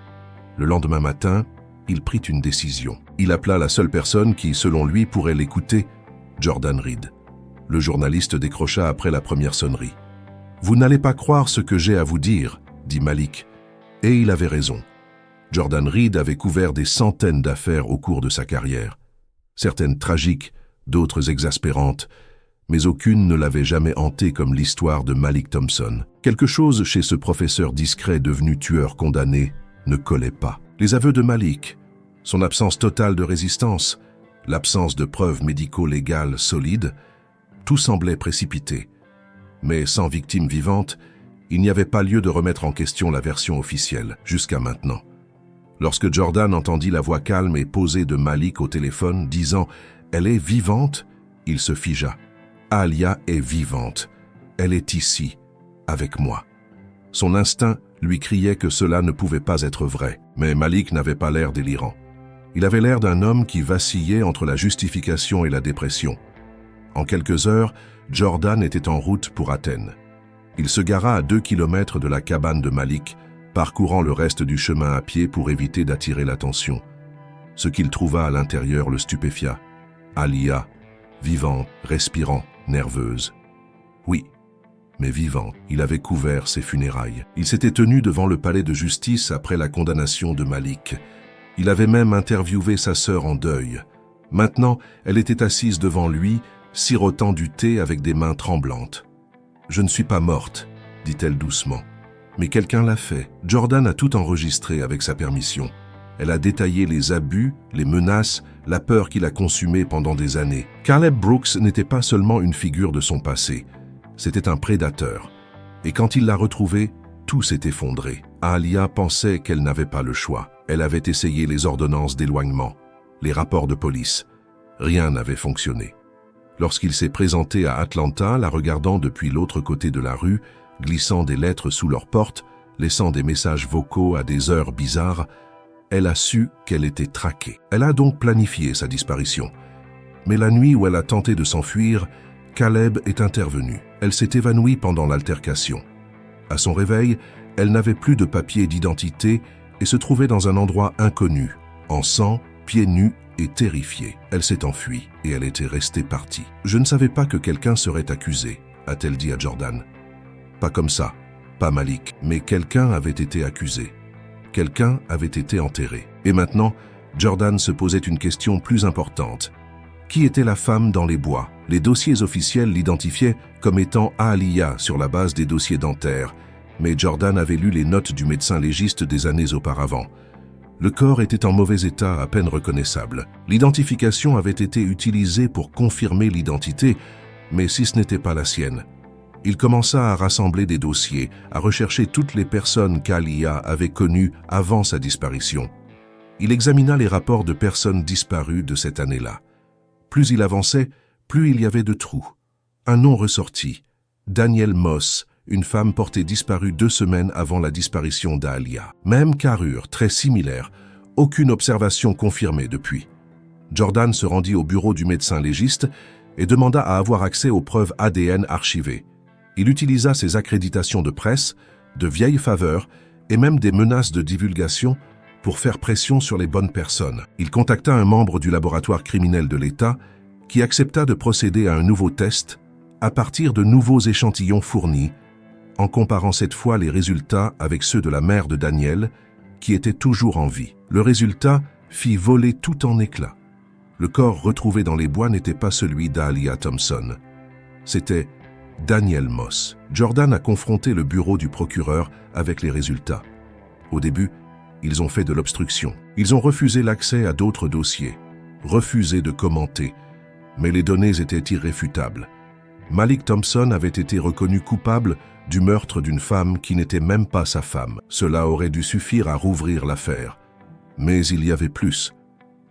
Speaker 1: Le lendemain matin, il prit une décision. Il appela la seule personne qui, selon lui, pourrait l'écouter, Jordan Reed. Le journaliste décrocha après la première sonnerie. « Vous n'allez pas croire ce que j'ai à vous dire », dit Malik. Et il avait raison. Jordan Reed avait couvert des centaines d'affaires au cours de sa carrière. Certaines tragiques, d'autres exaspérantes, mais aucune ne l'avait jamais hanté comme l'histoire de Malik Thompson. Quelque chose chez ce professeur discret devenu tueur condamné ne collait pas. Les aveux de Malik, son absence totale de résistance, l'absence de preuves médico-légales solides, tout semblait précipité. Mais sans victime vivante, il n'y avait pas lieu de remettre en question la version officielle, jusqu'à maintenant. Lorsque Jordan entendit la voix calme et posée de Malik au téléphone, disant « Elle est vivante », il se figea. « Aaliyah est vivante. Elle est ici, avec moi. » Son instinct lui criait que cela ne pouvait pas être vrai, mais Malik n'avait pas l'air délirant. Il avait l'air d'un homme qui vacillait entre la justification et la dépression. En quelques heures, Jordan était en route pour Athènes. Il se gara à 2 kilomètres de la cabane de Malik, parcourant le reste du chemin à pied pour éviter d'attirer l'attention. Ce qu'il trouva à l'intérieur le stupéfia. Aaliyah, vivante, respirant, nerveuse. Oui, mais vivante. Il avait couvert ses funérailles. Il s'était tenu devant le palais de justice après la condamnation de Malik. Il avait même interviewé sa sœur en deuil. Maintenant, elle était assise devant lui, sirotant du thé avec des mains tremblantes. « Je ne suis pas morte », dit-elle doucement. Mais quelqu'un l'a fait. Jordan a tout enregistré avec sa permission. Elle a détaillé les abus, les menaces, la peur qu'il a consumée pendant des années. Caleb Brooks n'était pas seulement une figure de son passé, c'était un prédateur. Et quand il l'a retrouvé, tout s'est effondré. Aaliyah pensait qu'elle n'avait pas le choix. Elle avait essayé les ordonnances d'éloignement, les rapports de police. Rien n'avait fonctionné. Lorsqu'il s'est présenté à Atlanta, la regardant depuis l'autre côté de la rue, glissant des lettres sous leur porte, laissant des messages vocaux à des heures bizarres, elle a su qu'elle était traquée. Elle a donc planifié sa disparition. Mais la nuit où elle a tenté de s'enfuir, Caleb est intervenu. Elle s'est évanouie pendant l'altercation. À son réveil, elle n'avait plus de papier d'identité et se trouvait dans un endroit inconnu, en sang, pieds nus et terrifiée. Elle s'est enfuie et elle était restée partie. « Je ne savais pas que quelqu'un serait accusé », a-t-elle dit à Jordan. Pas comme ça, pas Malik, mais quelqu'un avait été accusé. Quelqu'un avait été enterré. Et maintenant, Jordan se posait une question plus importante. Qui était la femme dans les bois? Les dossiers officiels l'identifiaient comme étant Aaliyah sur la base des dossiers dentaires, mais Jordan avait lu les notes du médecin légiste des années auparavant. Le corps était en mauvais état, à peine reconnaissable. L'identification avait été utilisée pour confirmer l'identité, mais si ce n'était pas la sienne. Il commença à rassembler des dossiers, à rechercher toutes les personnes qu'Aaliyah avait connues avant sa disparition. Il examina les rapports de personnes disparues de cette année-là. Plus il avançait, plus il y avait de trous. Un nom ressortit, Danielle Moss, une femme portée disparue 2 semaines avant la disparition d'Aaliyah. Même carrure, très similaire, aucune observation confirmée depuis. Jordan se rendit au bureau du médecin légiste et demanda à avoir accès aux preuves ADN archivées. Il utilisa ses accréditations de presse, de vieilles faveurs et même des menaces de divulgation pour faire pression sur les bonnes personnes. Il contacta un membre du laboratoire criminel de l'État qui accepta de procéder à un nouveau test à partir de nouveaux échantillons fournis, en comparant cette fois les résultats avec ceux de la mère de Daniel, qui était toujours en vie. Le résultat fit voler tout en éclats. Le corps retrouvé dans les bois n'était pas celui d'Aaliyah Thompson. C'était Danielle Moss. Jordan a confronté le bureau du procureur avec les résultats. Au début, ils ont fait de l'obstruction. Ils ont refusé l'accès à d'autres dossiers, refusé de commenter, mais les données étaient irréfutables. Malik Thompson avait été reconnu coupable du meurtre d'une femme qui n'était même pas sa femme. Cela aurait dû suffire à rouvrir l'affaire. Mais il y avait plus.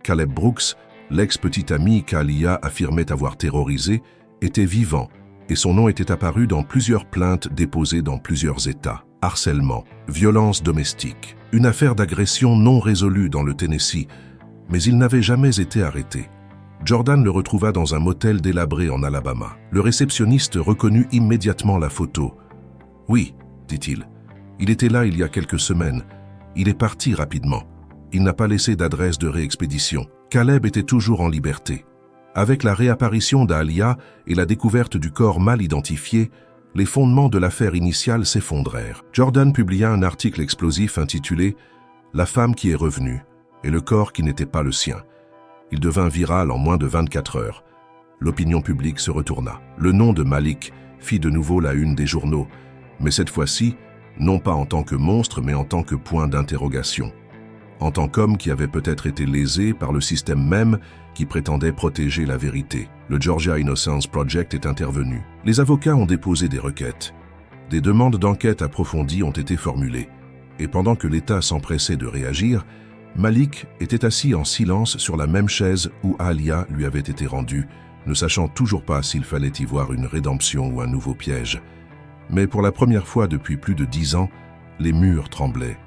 Speaker 1: Caleb Brooks, l'ex-petit ami qu'Aaliyah affirmait avoir terrorisé, était vivant et son nom était apparu dans plusieurs plaintes déposées dans plusieurs États. Harcèlement, violence domestique, une affaire d'agression non résolue dans le Tennessee, Mais il n'avait jamais été arrêté. Jordan le retrouva dans un motel délabré en Alabama. Le réceptionniste reconnut immédiatement la photo. « Oui, dit-il, il était là il y a quelques semaines. Il est parti rapidement. Il n'a pas laissé d'adresse de réexpédition. » Caleb était toujours en liberté. Avec la réapparition d'Alia et la découverte du corps mal identifié, les fondements de l'affaire initiale s'effondrèrent. Jordan publia un article explosif intitulé « La femme qui est revenue et le corps qui n'était pas le sien ». Il devint viral en moins de 24 heures. L'opinion publique se retourna. Le nom de Malik fit de nouveau la une des journaux, mais cette fois-ci, non pas en tant que monstre, mais en tant que point d'interrogation. En tant qu'homme qui avait peut-être été lésé par le système même qui prétendait protéger la vérité. Le Georgia Innocence Project est intervenu. Les avocats ont déposé des requêtes. Des demandes d'enquête approfondies ont été formulées. Et pendant que l'État s'empressait de réagir, Malik était assis en silence sur la même chaise où Alia lui avait été rendue, ne sachant toujours pas s'il fallait y voir une rédemption ou un nouveau piège. Mais pour la première fois depuis plus de 10 ans, les murs tremblaient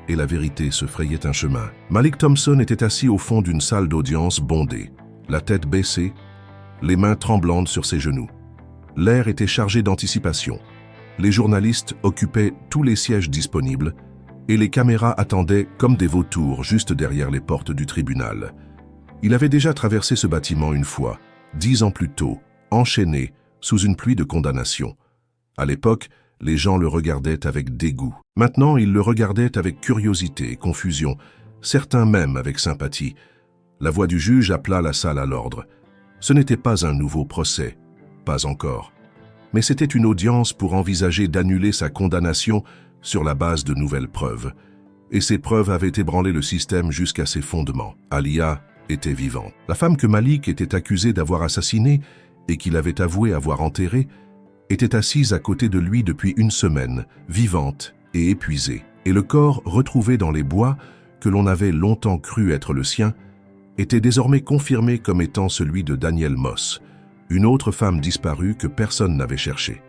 Speaker 1: et la vérité se frayait un chemin. Malik Thompson était assis au fond d'une salle d'audience bondée, la tête baissée, les mains tremblantes sur ses genoux. L'air était chargé d'anticipation. Les journalistes occupaient tous les sièges disponibles et les caméras attendaient comme des vautours juste derrière les portes du tribunal. Il avait déjà traversé ce bâtiment une fois, 10 ans plus tôt, enchaîné sous une pluie de condamnations. À l'époque, les gens le regardaient avec dégoût. Maintenant, ils le regardaient avec curiosité et confusion, certains même avec sympathie. La voix du juge appela la salle à l'ordre. Ce n'était pas un nouveau procès, pas encore. Mais c'était une audience pour envisager d'annuler sa condamnation sur la base de nouvelles preuves. Et ces preuves avaient ébranlé le système jusqu'à ses fondements. Alia était vivante. La femme que Malik était accusé d'avoir assassinée et qu'il avait avoué avoir enterrée était assise à côté de lui depuis une semaine, vivante et épuisée. Et le corps retrouvé dans les bois, que l'on avait longtemps cru être le sien, était désormais confirmé comme étant celui de Danielle Moss, une autre femme disparue que personne n'avait cherchée.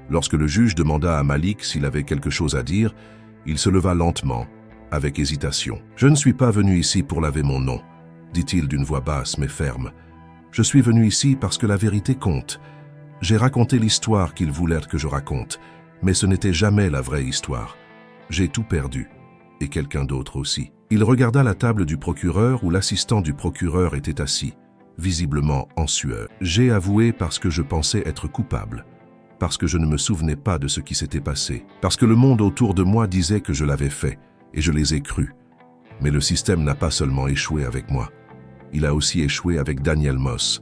Speaker 1: Lorsque le juge demanda à Malik s'il avait quelque chose à dire, il se leva lentement, avec hésitation. « Je ne suis pas venu ici pour laver mon nom », dit-il d'une voix basse mais ferme. « Je suis venu ici parce que la vérité compte. J'ai raconté l'histoire qu'ils voulaient que je raconte, mais ce n'était jamais la vraie histoire. J'ai tout perdu, et quelqu'un d'autre aussi. » Il regarda la table du procureur où l'assistant du procureur était assis, visiblement en sueur. « J'ai avoué parce que je pensais être coupable, parce que je ne me souvenais pas de ce qui s'était passé, parce que le monde autour de moi disait que je l'avais fait, et je les ai crus. Mais le système n'a pas seulement échoué avec moi, il a aussi échoué avec Danielle Moss,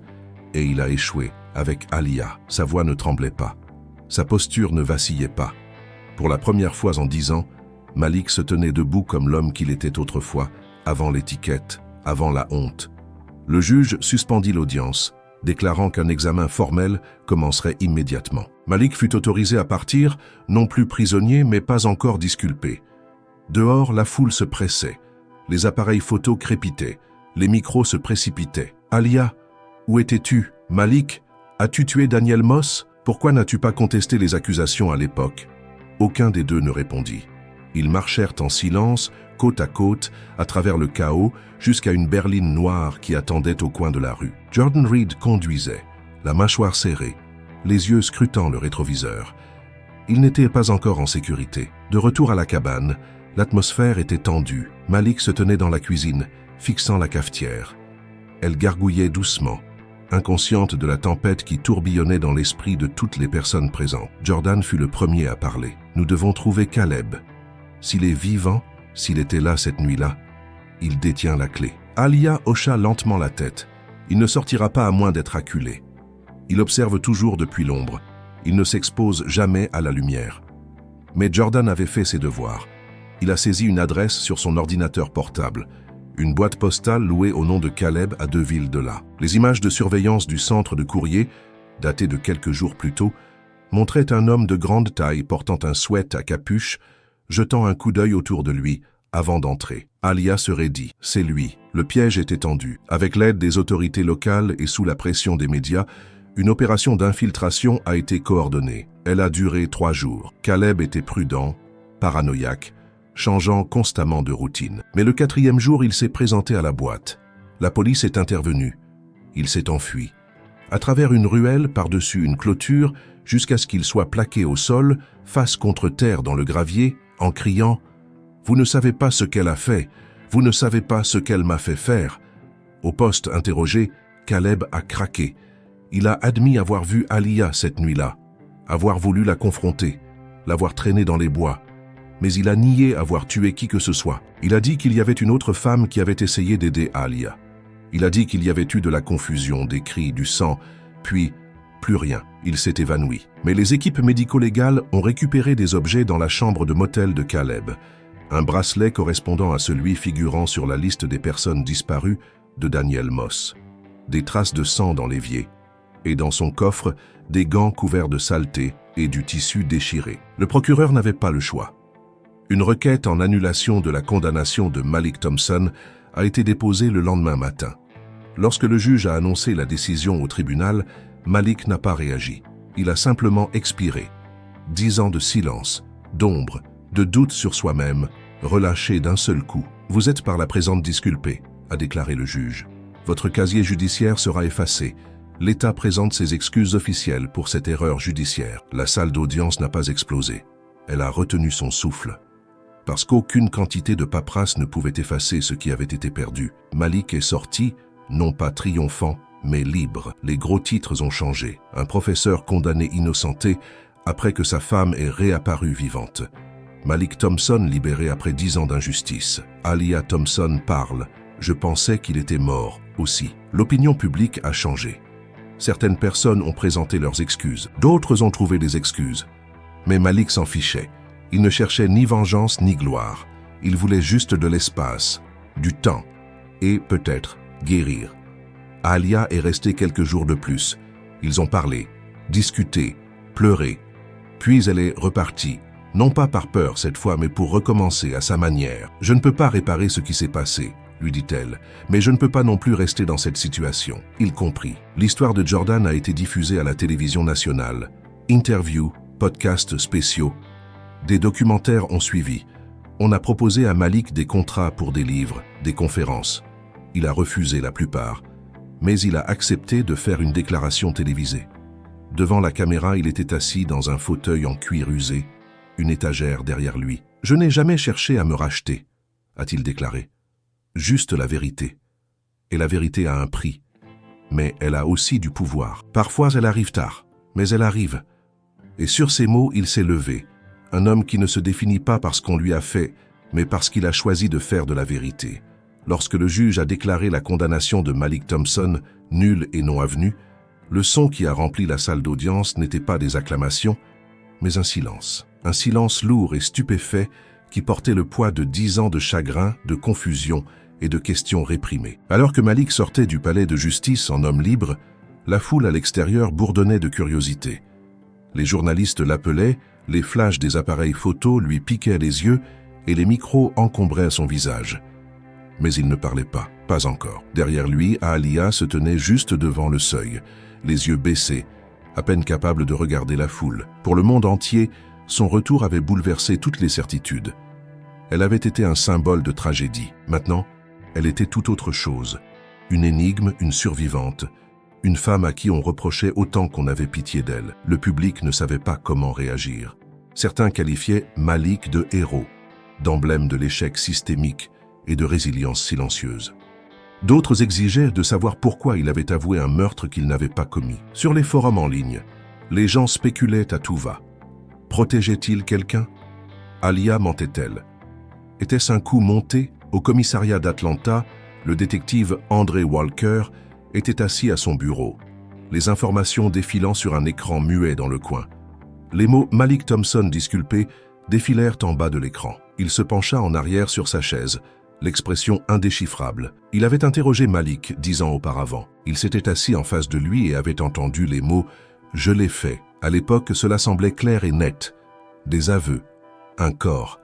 Speaker 1: et il a échoué avec Alia. » Sa voix ne tremblait pas. Sa posture ne vacillait pas. Pour la première fois en 10 ans, Malik se tenait debout comme l'homme qu'il était autrefois, avant l'étiquette, avant la honte. Le juge suspendit l'audience, déclarant qu'un examen formel commencerait immédiatement. Malik fut autorisé à partir, non plus prisonnier, mais pas encore disculpé. Dehors, la foule se pressait. Les appareils photos crépitaient. Les micros se précipitaient. « Alia, où étais-tu? Malik, as-tu tué Danielle Moss? Pourquoi n'as-tu pas contesté les accusations à l'époque ?» Aucun des deux ne répondit. Ils marchèrent en silence, côte à côte, à travers le chaos, jusqu'à une berline noire qui attendait au coin de la rue. Jordan Reed conduisait, la mâchoire serrée, les yeux scrutant le rétroviseur. Il n'était pas encore en sécurité. De retour à la cabane, l'atmosphère était tendue. Malik se tenait dans la cuisine, fixant la cafetière. Elle gargouillait doucement, inconsciente de la tempête qui tourbillonnait dans l'esprit de toutes les personnes présentes. Jordan fut le premier à parler. « Nous devons trouver Caleb. S'il est vivant, s'il était là cette nuit-là, il détient la clé. » Alia hocha lentement la tête. Il ne sortira pas à moins d'être acculé. Il observe toujours depuis l'ombre. Il ne s'expose jamais à la lumière. Mais Jordan avait fait ses devoirs. Il a saisi une adresse sur son ordinateur portable. Une boîte postale louée au nom de Caleb à 2 villes de là. Les images de surveillance du centre de courrier, datées de quelques jours plus tôt, montraient un homme de grande taille portant un sweat à capuche, jetant un coup d'œil autour de lui avant d'entrer. Alia se raidit. C'est lui. Le piège était tendu. Avec l'aide des autorités locales et sous la pression des médias, une opération d'infiltration a été coordonnée. Elle a duré 3 jours. Caleb était prudent, paranoïaque, changeant constamment de routine. Mais le 4e jour, il s'est présenté à la boîte. La police est intervenue. Il s'est enfui. À travers une ruelle, par-dessus une clôture, jusqu'à ce qu'il soit plaqué au sol, face contre terre dans le gravier, en criant « Vous ne savez pas ce qu'elle a fait, vous ne savez pas ce qu'elle m'a fait faire ». Au poste interrogé, Caleb a craqué. Il a admis avoir vu Alia cette nuit-là, avoir voulu la confronter, l'avoir traînée dans les bois. Mais il a nié avoir tué qui que ce soit. Il a dit qu'il y avait une autre femme qui avait essayé d'aider Alia. Il a dit qu'il y avait eu de la confusion, des cris, du sang, puis plus rien. Il s'est évanoui. Mais les équipes médico-légales ont récupéré des objets dans la chambre de motel de Caleb. Un bracelet correspondant à celui figurant sur la liste des personnes disparues de Daniel Moss. Des traces de sang dans l'évier. Et dans son coffre, des gants couverts de saleté et du tissu déchiré. Le procureur n'avait pas le choix. Une requête en annulation de la condamnation de Malik Thompson a été déposée le lendemain matin. Lorsque le juge a annoncé la décision au tribunal, Malik n'a pas réagi. Il a simplement expiré. 10 ans de silence, d'ombre, de doute sur soi-même, relâché d'un seul coup. « Vous êtes par la présente disculpé », a déclaré le juge. « Votre casier judiciaire sera effacé. L'État présente ses excuses officielles pour cette erreur judiciaire. » La salle d'audience n'a pas explosé. Elle a retenu son souffle. Parce qu'aucune quantité de paperasse ne pouvait effacer ce qui avait été perdu. Malik est sorti, non pas triomphant, mais libre. Les gros titres ont changé. Un professeur condamné innocenté après que sa femme ait réapparu vivante. Malik Thompson libéré après 10 ans d'injustice. Alia Thompson parle. Je pensais qu'il était mort aussi. L'opinion publique a changé. Certaines personnes ont présenté leurs excuses. D'autres ont trouvé des excuses. Mais Malik s'en fichait. Il ne cherchait ni vengeance ni gloire. Il voulait juste de l'espace, du temps et, peut-être, guérir. Alia est restée quelques jours de plus. Ils ont parlé, discuté, pleuré. Puis elle est repartie, non pas par peur cette fois, mais pour recommencer à sa manière. « Je ne peux pas réparer ce qui s'est passé », lui dit-elle, « mais je ne peux pas non plus rester dans cette situation. » Il comprit. L'histoire de Jordan a été diffusée à la télévision nationale. Interviews, podcasts spéciaux. Des documentaires ont suivi. On a proposé à Malik des contrats pour des livres, des conférences. Il a refusé la plupart, mais il a accepté de faire une déclaration télévisée. Devant la caméra, il était assis dans un fauteuil en cuir usé, une étagère derrière lui. « Je n'ai jamais cherché à me racheter », a-t-il déclaré. Juste la vérité. Et la vérité a un prix. Mais elle a aussi du pouvoir. Parfois, elle arrive tard, mais elle arrive. Et sur ces mots, il s'est levé. Un homme qui ne se définit pas par ce qu'on lui a fait, mais parce qu'il a choisi de faire de la vérité. Lorsque le juge a déclaré la condamnation de Malik Thompson nulle et non avenue, le son qui a rempli la salle d'audience n'était pas des acclamations, mais un silence. Un silence lourd et stupéfait qui portait le poids de 10 ans de chagrin, de confusion et de questions réprimées. Alors que Malik sortait du palais de justice en homme libre, la foule à l'extérieur bourdonnait de curiosité. Les journalistes l'appelaient, les flashs des appareils photos lui piquaient les yeux et les micros encombraient son visage. Mais il ne parlait pas, pas encore. Derrière lui, Alia se tenait juste devant le seuil, les yeux baissés, à peine capable de regarder la foule. Pour le monde entier, son retour avait bouleversé toutes les certitudes. Elle avait été un symbole de tragédie. Maintenant, elle était tout autre chose. Une énigme, une survivante, une femme à qui on reprochait autant qu'on avait pitié d'elle. Le public ne savait pas comment réagir. Certains qualifiaient Malik de héros, d'emblème de l'échec systémique et de résilience silencieuse. D'autres exigeaient de savoir pourquoi il avait avoué un meurtre qu'il n'avait pas commis. Sur les forums en ligne, les gens spéculaient à tout va. Protégeait-il quelqu'un? Alia mentait-elle? Était-ce un coup monté? Au commissariat d'Atlanta, le détective André Walker était assis à son bureau, les informations défilant sur un écran muet dans le coin. Les mots Malik Thompson disculpé défilèrent en bas de l'écran. Il se pencha en arrière sur sa chaise, l'expression indéchiffrable. Il avait interrogé Malik 10 ans auparavant. Il s'était assis en face de lui et avait entendu les mots « Je l'ai fait ». À l'époque, cela semblait clair et net. Des aveux, un corps,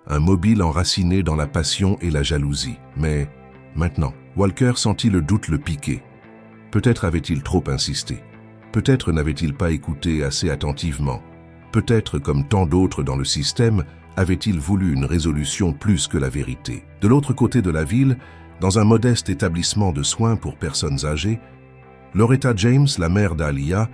Speaker 1: un mobile enraciné dans la passion et la jalousie. Mais maintenant, Walker sentit le doute le piquer. Peut-être avait-il trop insisté. Peut-être n'avait-il pas écouté assez attentivement. Peut-être, comme tant d'autres dans le système, avait-il voulu une résolution plus que la vérité. De l'autre côté de la ville, Dans un modeste établissement de soins pour personnes âgées, Loretta James, la mère d'Aaliyah,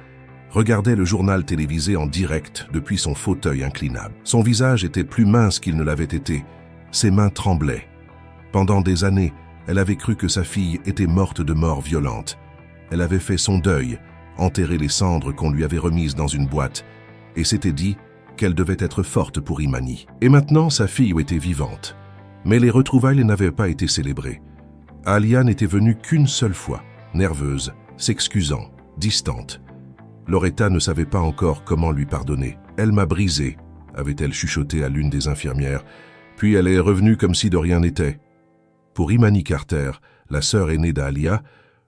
Speaker 1: regardait le journal télévisé en direct depuis son fauteuil inclinable. Son visage était plus mince qu'il ne l'avait été, ses mains tremblaient. Pendant des années, elle avait cru que sa fille était morte de mort violente. Elle avait fait son deuil, enterré les cendres qu'on lui avait remises dans une boîte, et s'était dit qu'elle devait être forte pour Imani. Et maintenant, sa fille était vivante. Mais les retrouvailles n'avaient pas été célébrées. Aaliyah n'était venue qu'une seule fois, nerveuse, s'excusant, distante. Loretta ne savait pas encore comment lui pardonner. « Elle m'a brisé », avait-elle chuchoté à l'une des infirmières, puis elle est revenue comme si de rien n'était. Pour Imani Carter, la sœur aînée d'Aaliyah,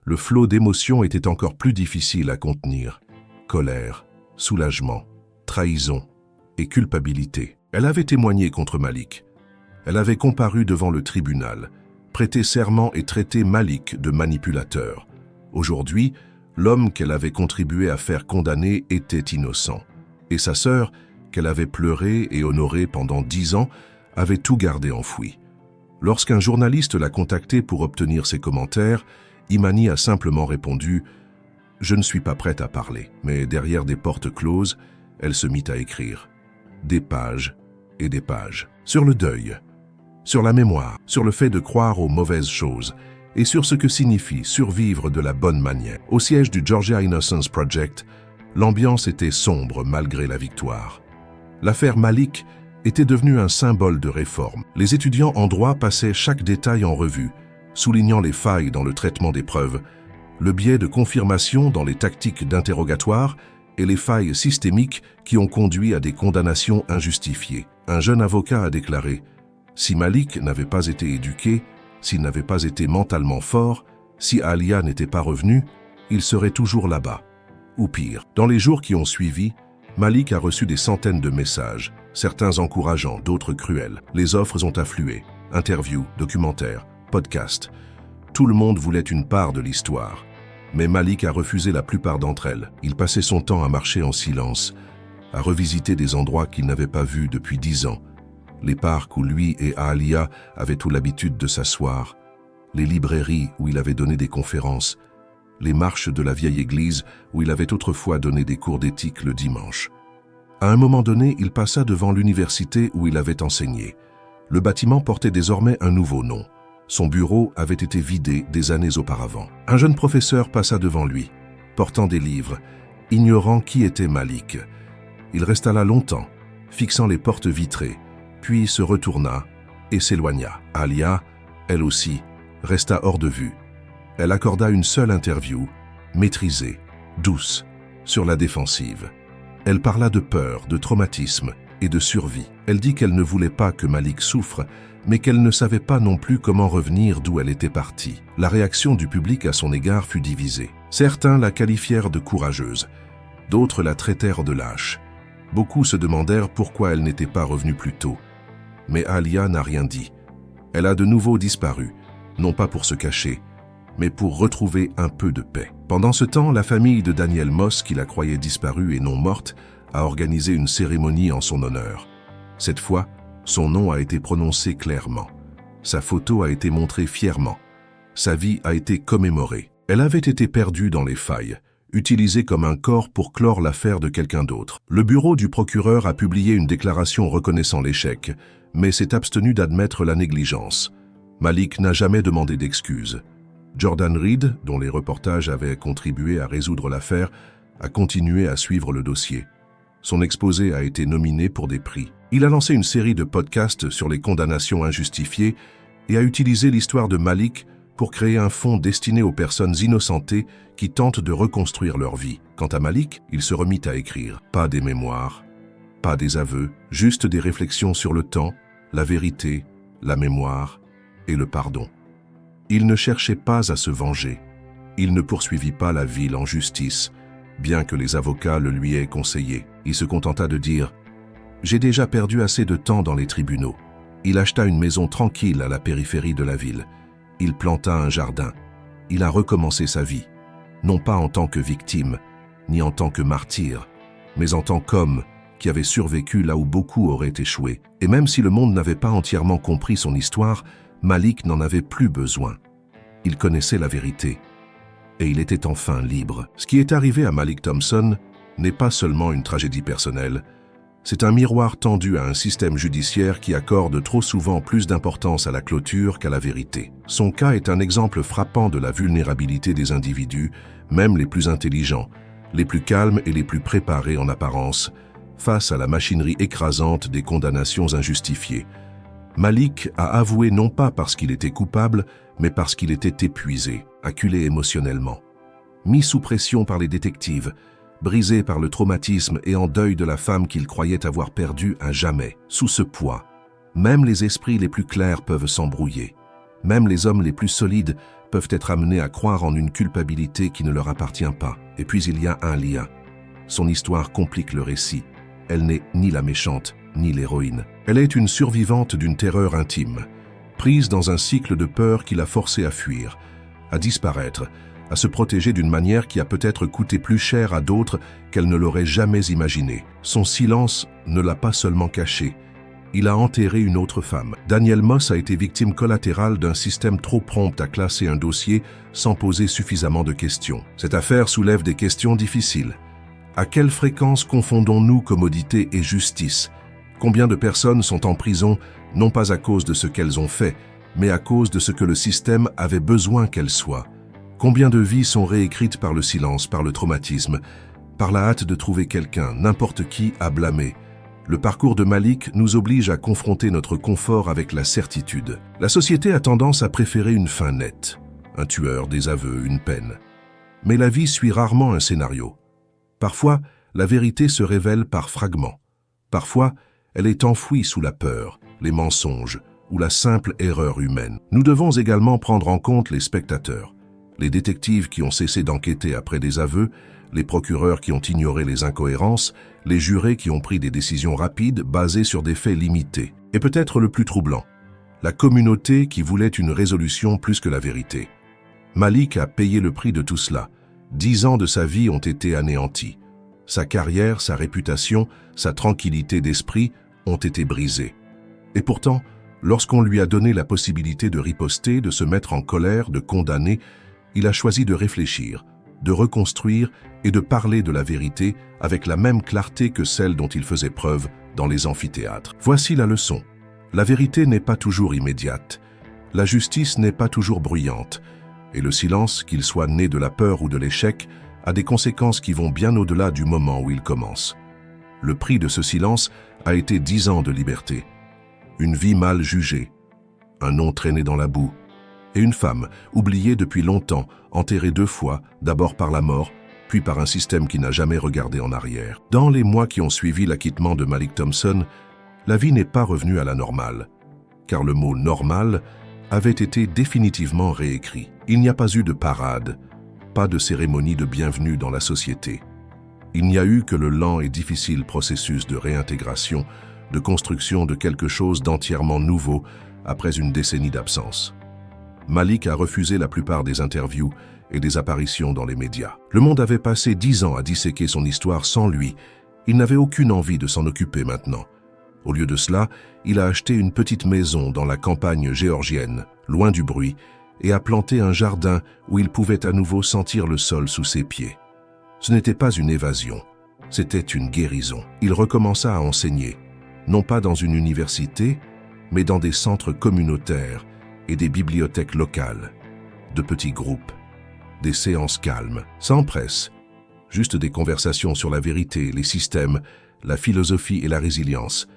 Speaker 1: le flot d'émotions était encore plus difficile à contenir. Colère, soulagement, trahison et culpabilité. Elle avait témoigné contre Malik. Elle avait comparu devant le tribunal, prêté serment et traité Malik de manipulateur. Aujourd'hui, l'homme qu'elle avait contribué à faire condamner était innocent. Et sa sœur, qu'elle avait pleuré et honorée pendant 10 ans, avait tout gardé enfoui. Lorsqu'un journaliste l'a contacté pour obtenir ses commentaires, Imani a simplement répondu « Je ne suis pas prête à parler ». Mais derrière des portes closes, elle se mit à écrire. Des pages et des pages. Sur le deuil, sur la mémoire, sur le fait de croire aux mauvaises choses, et sur ce que signifie survivre de la bonne manière. Au siège du Georgia Innocence Project, l'ambiance était sombre malgré la victoire. L'affaire Malik était devenue un symbole de réforme. Les étudiants en droit passaient chaque détail en revue, soulignant les failles dans le traitement des preuves, le biais de confirmation dans les tactiques d'interrogatoire et les failles systémiques qui ont conduit à des condamnations injustifiées. Un jeune avocat a déclaré « Si Malik n'avait pas été éduqué, s'il n'avait pas été mentalement fort, si Aaliyah n'était pas revenue, il serait toujours là-bas. Ou pire. » Dans les jours qui ont suivi, Malik a reçu des centaines de messages, certains encourageants, d'autres cruels. Les offres ont afflué. Interviews, documentaires, podcasts. Tout le monde voulait une part de l'histoire. Mais Malik a refusé la plupart d'entre elles. Il passait son temps à marcher en silence, à revisiter des endroits qu'il n'avait pas vus depuis 10 ans. Les parcs où lui et Aaliyah avaient eu l'habitude de s'asseoir, les librairies où il avait donné des conférences, les marches de la vieille église où il avait autrefois donné des cours d'éthique le dimanche. À un moment donné, il passa devant l'université où il avait enseigné. Le bâtiment portait désormais un nouveau nom. Son bureau avait été vidé des années auparavant. Un jeune professeur passa devant lui, portant des livres, ignorant qui était Malik. Il resta là longtemps, fixant les portes vitrées, puis se retourna et s'éloigna. Aaliyah, elle aussi, resta hors de vue. Elle accorda une seule interview, maîtrisée, douce, sur la défensive. Elle parla de peur, de traumatisme et de survie. Elle dit qu'elle ne voulait pas que Malik souffre, mais qu'elle ne savait pas non plus comment revenir d'où elle était partie. La réaction du public à son égard fut divisée. Certains la qualifièrent de courageuse, d'autres la traitèrent de lâche. Beaucoup se demandèrent pourquoi elle n'était pas revenue plus tôt. Mais Aaliyah n'a rien dit. Elle a de nouveau disparu, non pas pour se cacher, mais pour retrouver un peu de paix. Pendant ce temps, la famille de Danielle Moss, qui la croyait disparue et non morte, a organisé une cérémonie en son honneur. Cette fois, son nom a été prononcé clairement. Sa photo a été montrée fièrement. Sa vie a été commémorée. Elle avait été perdue dans les failles, utilisée comme un corps pour clore l'affaire de quelqu'un d'autre. Le bureau du procureur a publié une déclaration reconnaissant l'échec, mais s'est abstenu d'admettre la négligence. Malik n'a jamais demandé d'excuses. Jordan Reed, dont les reportages avaient contribué à résoudre l'affaire, a continué à suivre le dossier. Son exposé a été nominé pour des prix. Il a lancé une série de podcasts sur les condamnations injustifiées et a utilisé l'histoire de Malik pour créer un fonds destiné aux personnes innocentées qui tentent de reconstruire leur vie. Quant à Malik, il se remit à écrire. Pas des mémoires, pas des aveux, juste des réflexions sur le temps, la vérité, la mémoire et le pardon. Il ne cherchait pas à se venger. Il ne poursuivit pas la ville en justice, bien que les avocats le lui aient conseillé. Il se contenta de dire « J'ai déjà perdu assez de temps dans les tribunaux ». Il acheta une maison tranquille à la périphérie de la ville. Il planta un jardin. Il a recommencé sa vie, non pas en tant que victime, ni en tant que martyr, mais en tant qu'homme qui avait survécu là où beaucoup auraient échoué. Et même si le monde n'avait pas entièrement compris son histoire, Malik n'en avait plus besoin. Il connaissait la vérité. Et il était enfin libre. Ce qui est arrivé à Malik Thompson n'est pas seulement une tragédie personnelle, c'est un miroir tendu à un système judiciaire qui accorde trop souvent plus d'importance à la clôture qu'à la vérité. Son cas est un exemple frappant de la vulnérabilité des individus, même les plus intelligents, les plus calmes et les plus préparés en apparence, face à la machinerie écrasante des condamnations injustifiées. Malik a avoué non pas parce qu'il était coupable, mais parce qu'il était épuisé, acculé émotionnellement. Mis sous pression par les détectives, brisé par le traumatisme et en deuil de la femme qu'il croyait avoir perdue à jamais. Sous ce poids, même les esprits les plus clairs peuvent s'embrouiller. Même les hommes les plus solides peuvent être amenés à croire en une culpabilité qui ne leur appartient pas. Et puis il y a un lien. Son histoire complique le récit. Elle n'est ni la méchante, ni l'héroïne. Elle est une survivante d'une terreur intime, prise dans un cycle de peur qui l'a forcée à fuir, à disparaître, à se protéger d'une manière qui a peut-être coûté plus cher à d'autres qu'elle ne l'aurait jamais imaginé. Son silence ne l'a pas seulement cachée, il a enterré une autre femme. Danielle Moss a été victime collatérale d'un système trop prompt à classer un dossier sans poser suffisamment de questions. Cette affaire soulève des questions difficiles. À quelle fréquence confondons-nous commodité et justice? Combien de personnes sont en prison, non pas à cause de ce qu'elles ont fait, mais à cause de ce que le système avait besoin qu'elles soient? Combien de vies sont réécrites par le silence, par le traumatisme, par la hâte de trouver quelqu'un, n'importe qui, à blâmer? Le parcours de Malik nous oblige à confronter notre confort avec la certitude. La société a tendance à préférer une fin nette, un tueur, des aveux, une peine. Mais la vie suit rarement un scénario. Parfois, la vérité se révèle par fragments. Parfois, elle est enfouie sous la peur, les mensonges ou la simple erreur humaine. Nous devons également prendre en compte les spectateurs. Les détectives qui ont cessé d'enquêter après des aveux, les procureurs qui ont ignoré les incohérences, les jurés qui ont pris des décisions rapides basées sur des faits limités. Et peut-être le plus troublant, la communauté qui voulait une résolution plus que la vérité. Malik a payé le prix de tout cela. 10 ans de sa vie ont été anéantis. Sa carrière, sa réputation, sa tranquillité d'esprit ont été brisées. Et pourtant, lorsqu'on lui a donné la possibilité de riposter, de se mettre en colère, de condamner, il a choisi de réfléchir, de reconstruire et de parler de la vérité avec la même clarté que celle dont il faisait preuve dans les amphithéâtres. Voici la leçon. La vérité n'est pas toujours immédiate. La justice n'est pas toujours bruyante. Et le silence, qu'il soit né de la peur ou de l'échec, a des conséquences qui vont bien au-delà du moment où il commence. Le prix de ce silence a été 10 ans de liberté, une vie mal jugée, un nom traîné dans la boue, et une femme, oubliée depuis longtemps, enterrée 2 fois, d'abord par la mort, puis par un système qui n'a jamais regardé en arrière. Dans les mois qui ont suivi l'acquittement de Malik Thompson, la vie n'est pas revenue à la normale, car le mot « normal » avait été définitivement réécrit. Il n'y a pas eu de parade, pas de cérémonie de bienvenue dans la société. Il n'y a eu que le lent et difficile processus de réintégration, de construction de quelque chose d'entièrement nouveau après une décennie d'absence. Malik a refusé la plupart des interviews et des apparitions dans les médias. Le monde avait passé 10 ans à disséquer son histoire sans lui. Il n'avait aucune envie de s'en occuper maintenant. Au lieu de cela, il a acheté une petite maison dans la campagne géorgienne, loin du bruit, et a planté un jardin où il pouvait à nouveau sentir le sol sous ses pieds. Ce n'était pas une évasion, c'était une guérison. Il recommença à enseigner, non pas dans une université, mais dans des centres communautaires et des bibliothèques locales, de petits groupes, des séances calmes, sans presse, juste des conversations sur la vérité, les systèmes, la philosophie et la résilience.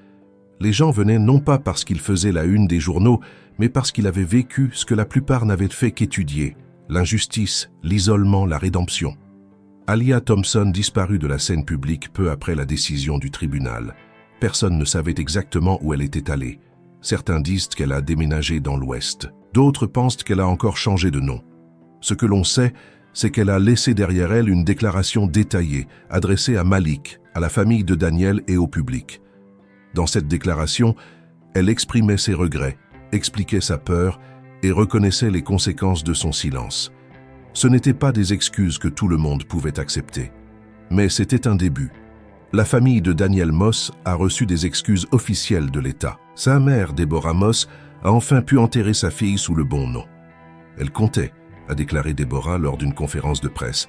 Speaker 1: Les gens venaient non pas parce qu'il faisait la une des journaux, mais parce qu'il avait vécu ce que la plupart n'avaient fait qu'étudier, l'injustice, l'isolement, la rédemption. Alia Thompson disparut de la scène publique peu après la décision du tribunal. Personne ne savait exactement où elle était allée. Certains disent qu'elle a déménagé dans l'Ouest. D'autres pensent qu'elle a encore changé de nom. Ce que l'on sait, c'est qu'elle a laissé derrière elle une déclaration détaillée, adressée à Malik, à la famille de Daniel et au public. Dans cette déclaration, elle exprimait ses regrets, expliquait sa peur et reconnaissait les conséquences de son silence. Ce n'étaient pas des excuses que tout le monde pouvait accepter, mais c'était un début. La famille de Daniel Moss a reçu des excuses officielles de l'État. Sa mère, Deborah Moss, a enfin pu enterrer sa fille sous le bon nom. Elle comptait, a déclaré Deborah lors d'une conférence de presse.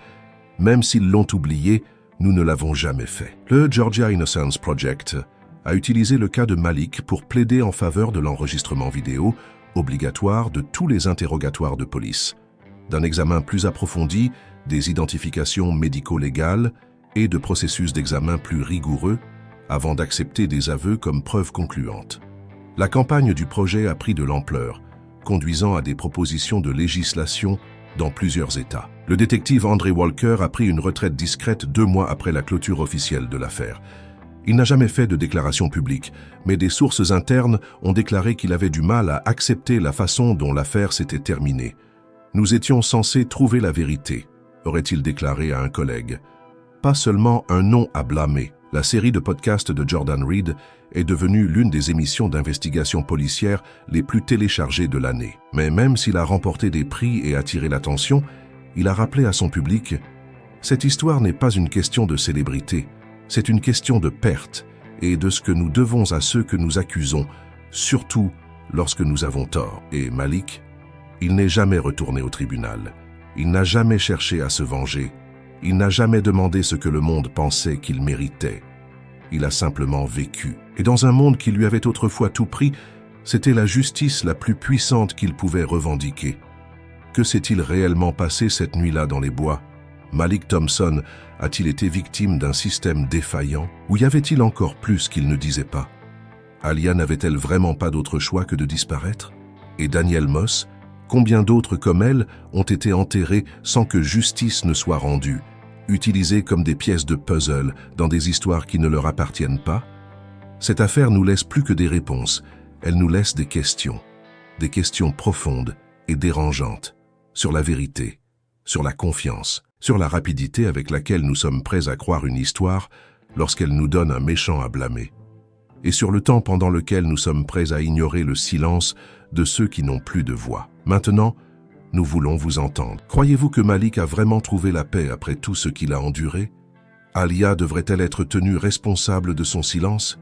Speaker 1: Même s'ils l'ont oublié, nous ne l'avons jamais fait. Le Georgia Innocence Project a utilisé le cas de Malik pour plaider en faveur de l'enregistrement vidéo obligatoire de tous les interrogatoires de police, d'un examen plus approfondi, des identifications médico-légales et de processus d'examen plus rigoureux avant d'accepter des aveux comme preuve concluante. La campagne du projet a pris de l'ampleur, conduisant à des propositions de législation dans plusieurs États. Le détective André Walker a pris une retraite discrète 2 mois après la clôture officielle de l'affaire. Il n'a jamais fait de déclaration publique, mais des sources internes ont déclaré qu'il avait du mal à accepter la façon dont l'affaire s'était terminée. « Nous étions censés trouver la vérité », aurait-il déclaré à un collègue. Pas seulement un nom à blâmer. La série de podcasts de Jordan Reed est devenue l'une des émissions d'investigation policière les plus téléchargées de l'année. Mais même s'il a remporté des prix et attiré l'attention, il a rappelé à son public « Cette histoire n'est pas une question de célébrité. C'est une question de perte et de ce que nous devons à ceux que nous accusons, surtout lorsque nous avons tort. » Et Malik, il n'est jamais retourné au tribunal. Il n'a jamais cherché à se venger. Il n'a jamais demandé ce que le monde pensait qu'il méritait. Il a simplement vécu. Et dans un monde qui lui avait autrefois tout pris, c'était la justice la plus puissante qu'il pouvait revendiquer. Que s'est-il réellement passé cette nuit-là dans les bois? Malik Thompson a-t-il été victime d'un système défaillant? Ou y avait-il encore plus qu'il ne disait pas? Alia n'avait-elle vraiment pas d'autre choix que de disparaître? Et Danielle Moss, combien d'autres comme elle ont été enterrés sans que justice ne soit rendue, utilisés comme des pièces de puzzle dans des histoires qui ne leur appartiennent pas? Cette affaire nous laisse plus que des réponses, elle nous laisse des questions profondes et dérangeantes, sur la vérité, sur la confiance, sur la rapidité avec laquelle nous sommes prêts à croire une histoire lorsqu'elle nous donne un méchant à blâmer, et sur le temps pendant lequel nous sommes prêts à ignorer le silence de ceux qui n'ont plus de voix. Maintenant, nous voulons vous entendre. Croyez-vous que Malik a vraiment trouvé la paix après tout ce qu'il a enduré? Alia devrait-elle être tenue responsable de son silence?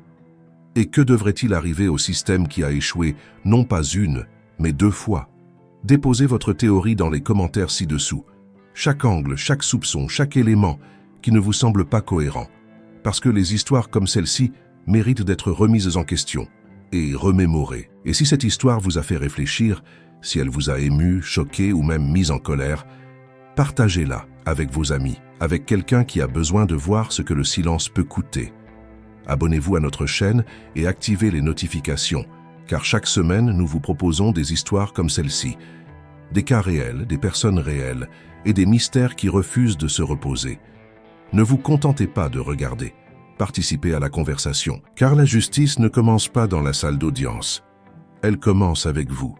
Speaker 1: Et que devrait-il arriver au système qui a échoué, non pas une, mais 2 fois? Déposez votre théorie dans les commentaires ci-dessous. Chaque angle, chaque soupçon, chaque élément qui ne vous semble pas cohérent. Parce que les histoires comme celle-ci méritent d'être remises en question et remémorées. Et si cette histoire vous a fait réfléchir, si elle vous a ému, choqué ou même mis en colère, partagez-la avec vos amis, avec quelqu'un qui a besoin de voir ce que le silence peut coûter. Abonnez-vous à notre chaîne et activez les notifications, car chaque semaine, nous vous proposons des histoires comme celle-ci, des cas réels, des personnes réelles et des mystères qui refusent de se reposer. Ne vous contentez pas de regarder, participez à la conversation, car la justice ne commence pas dans la salle d'audience. Elle commence avec vous.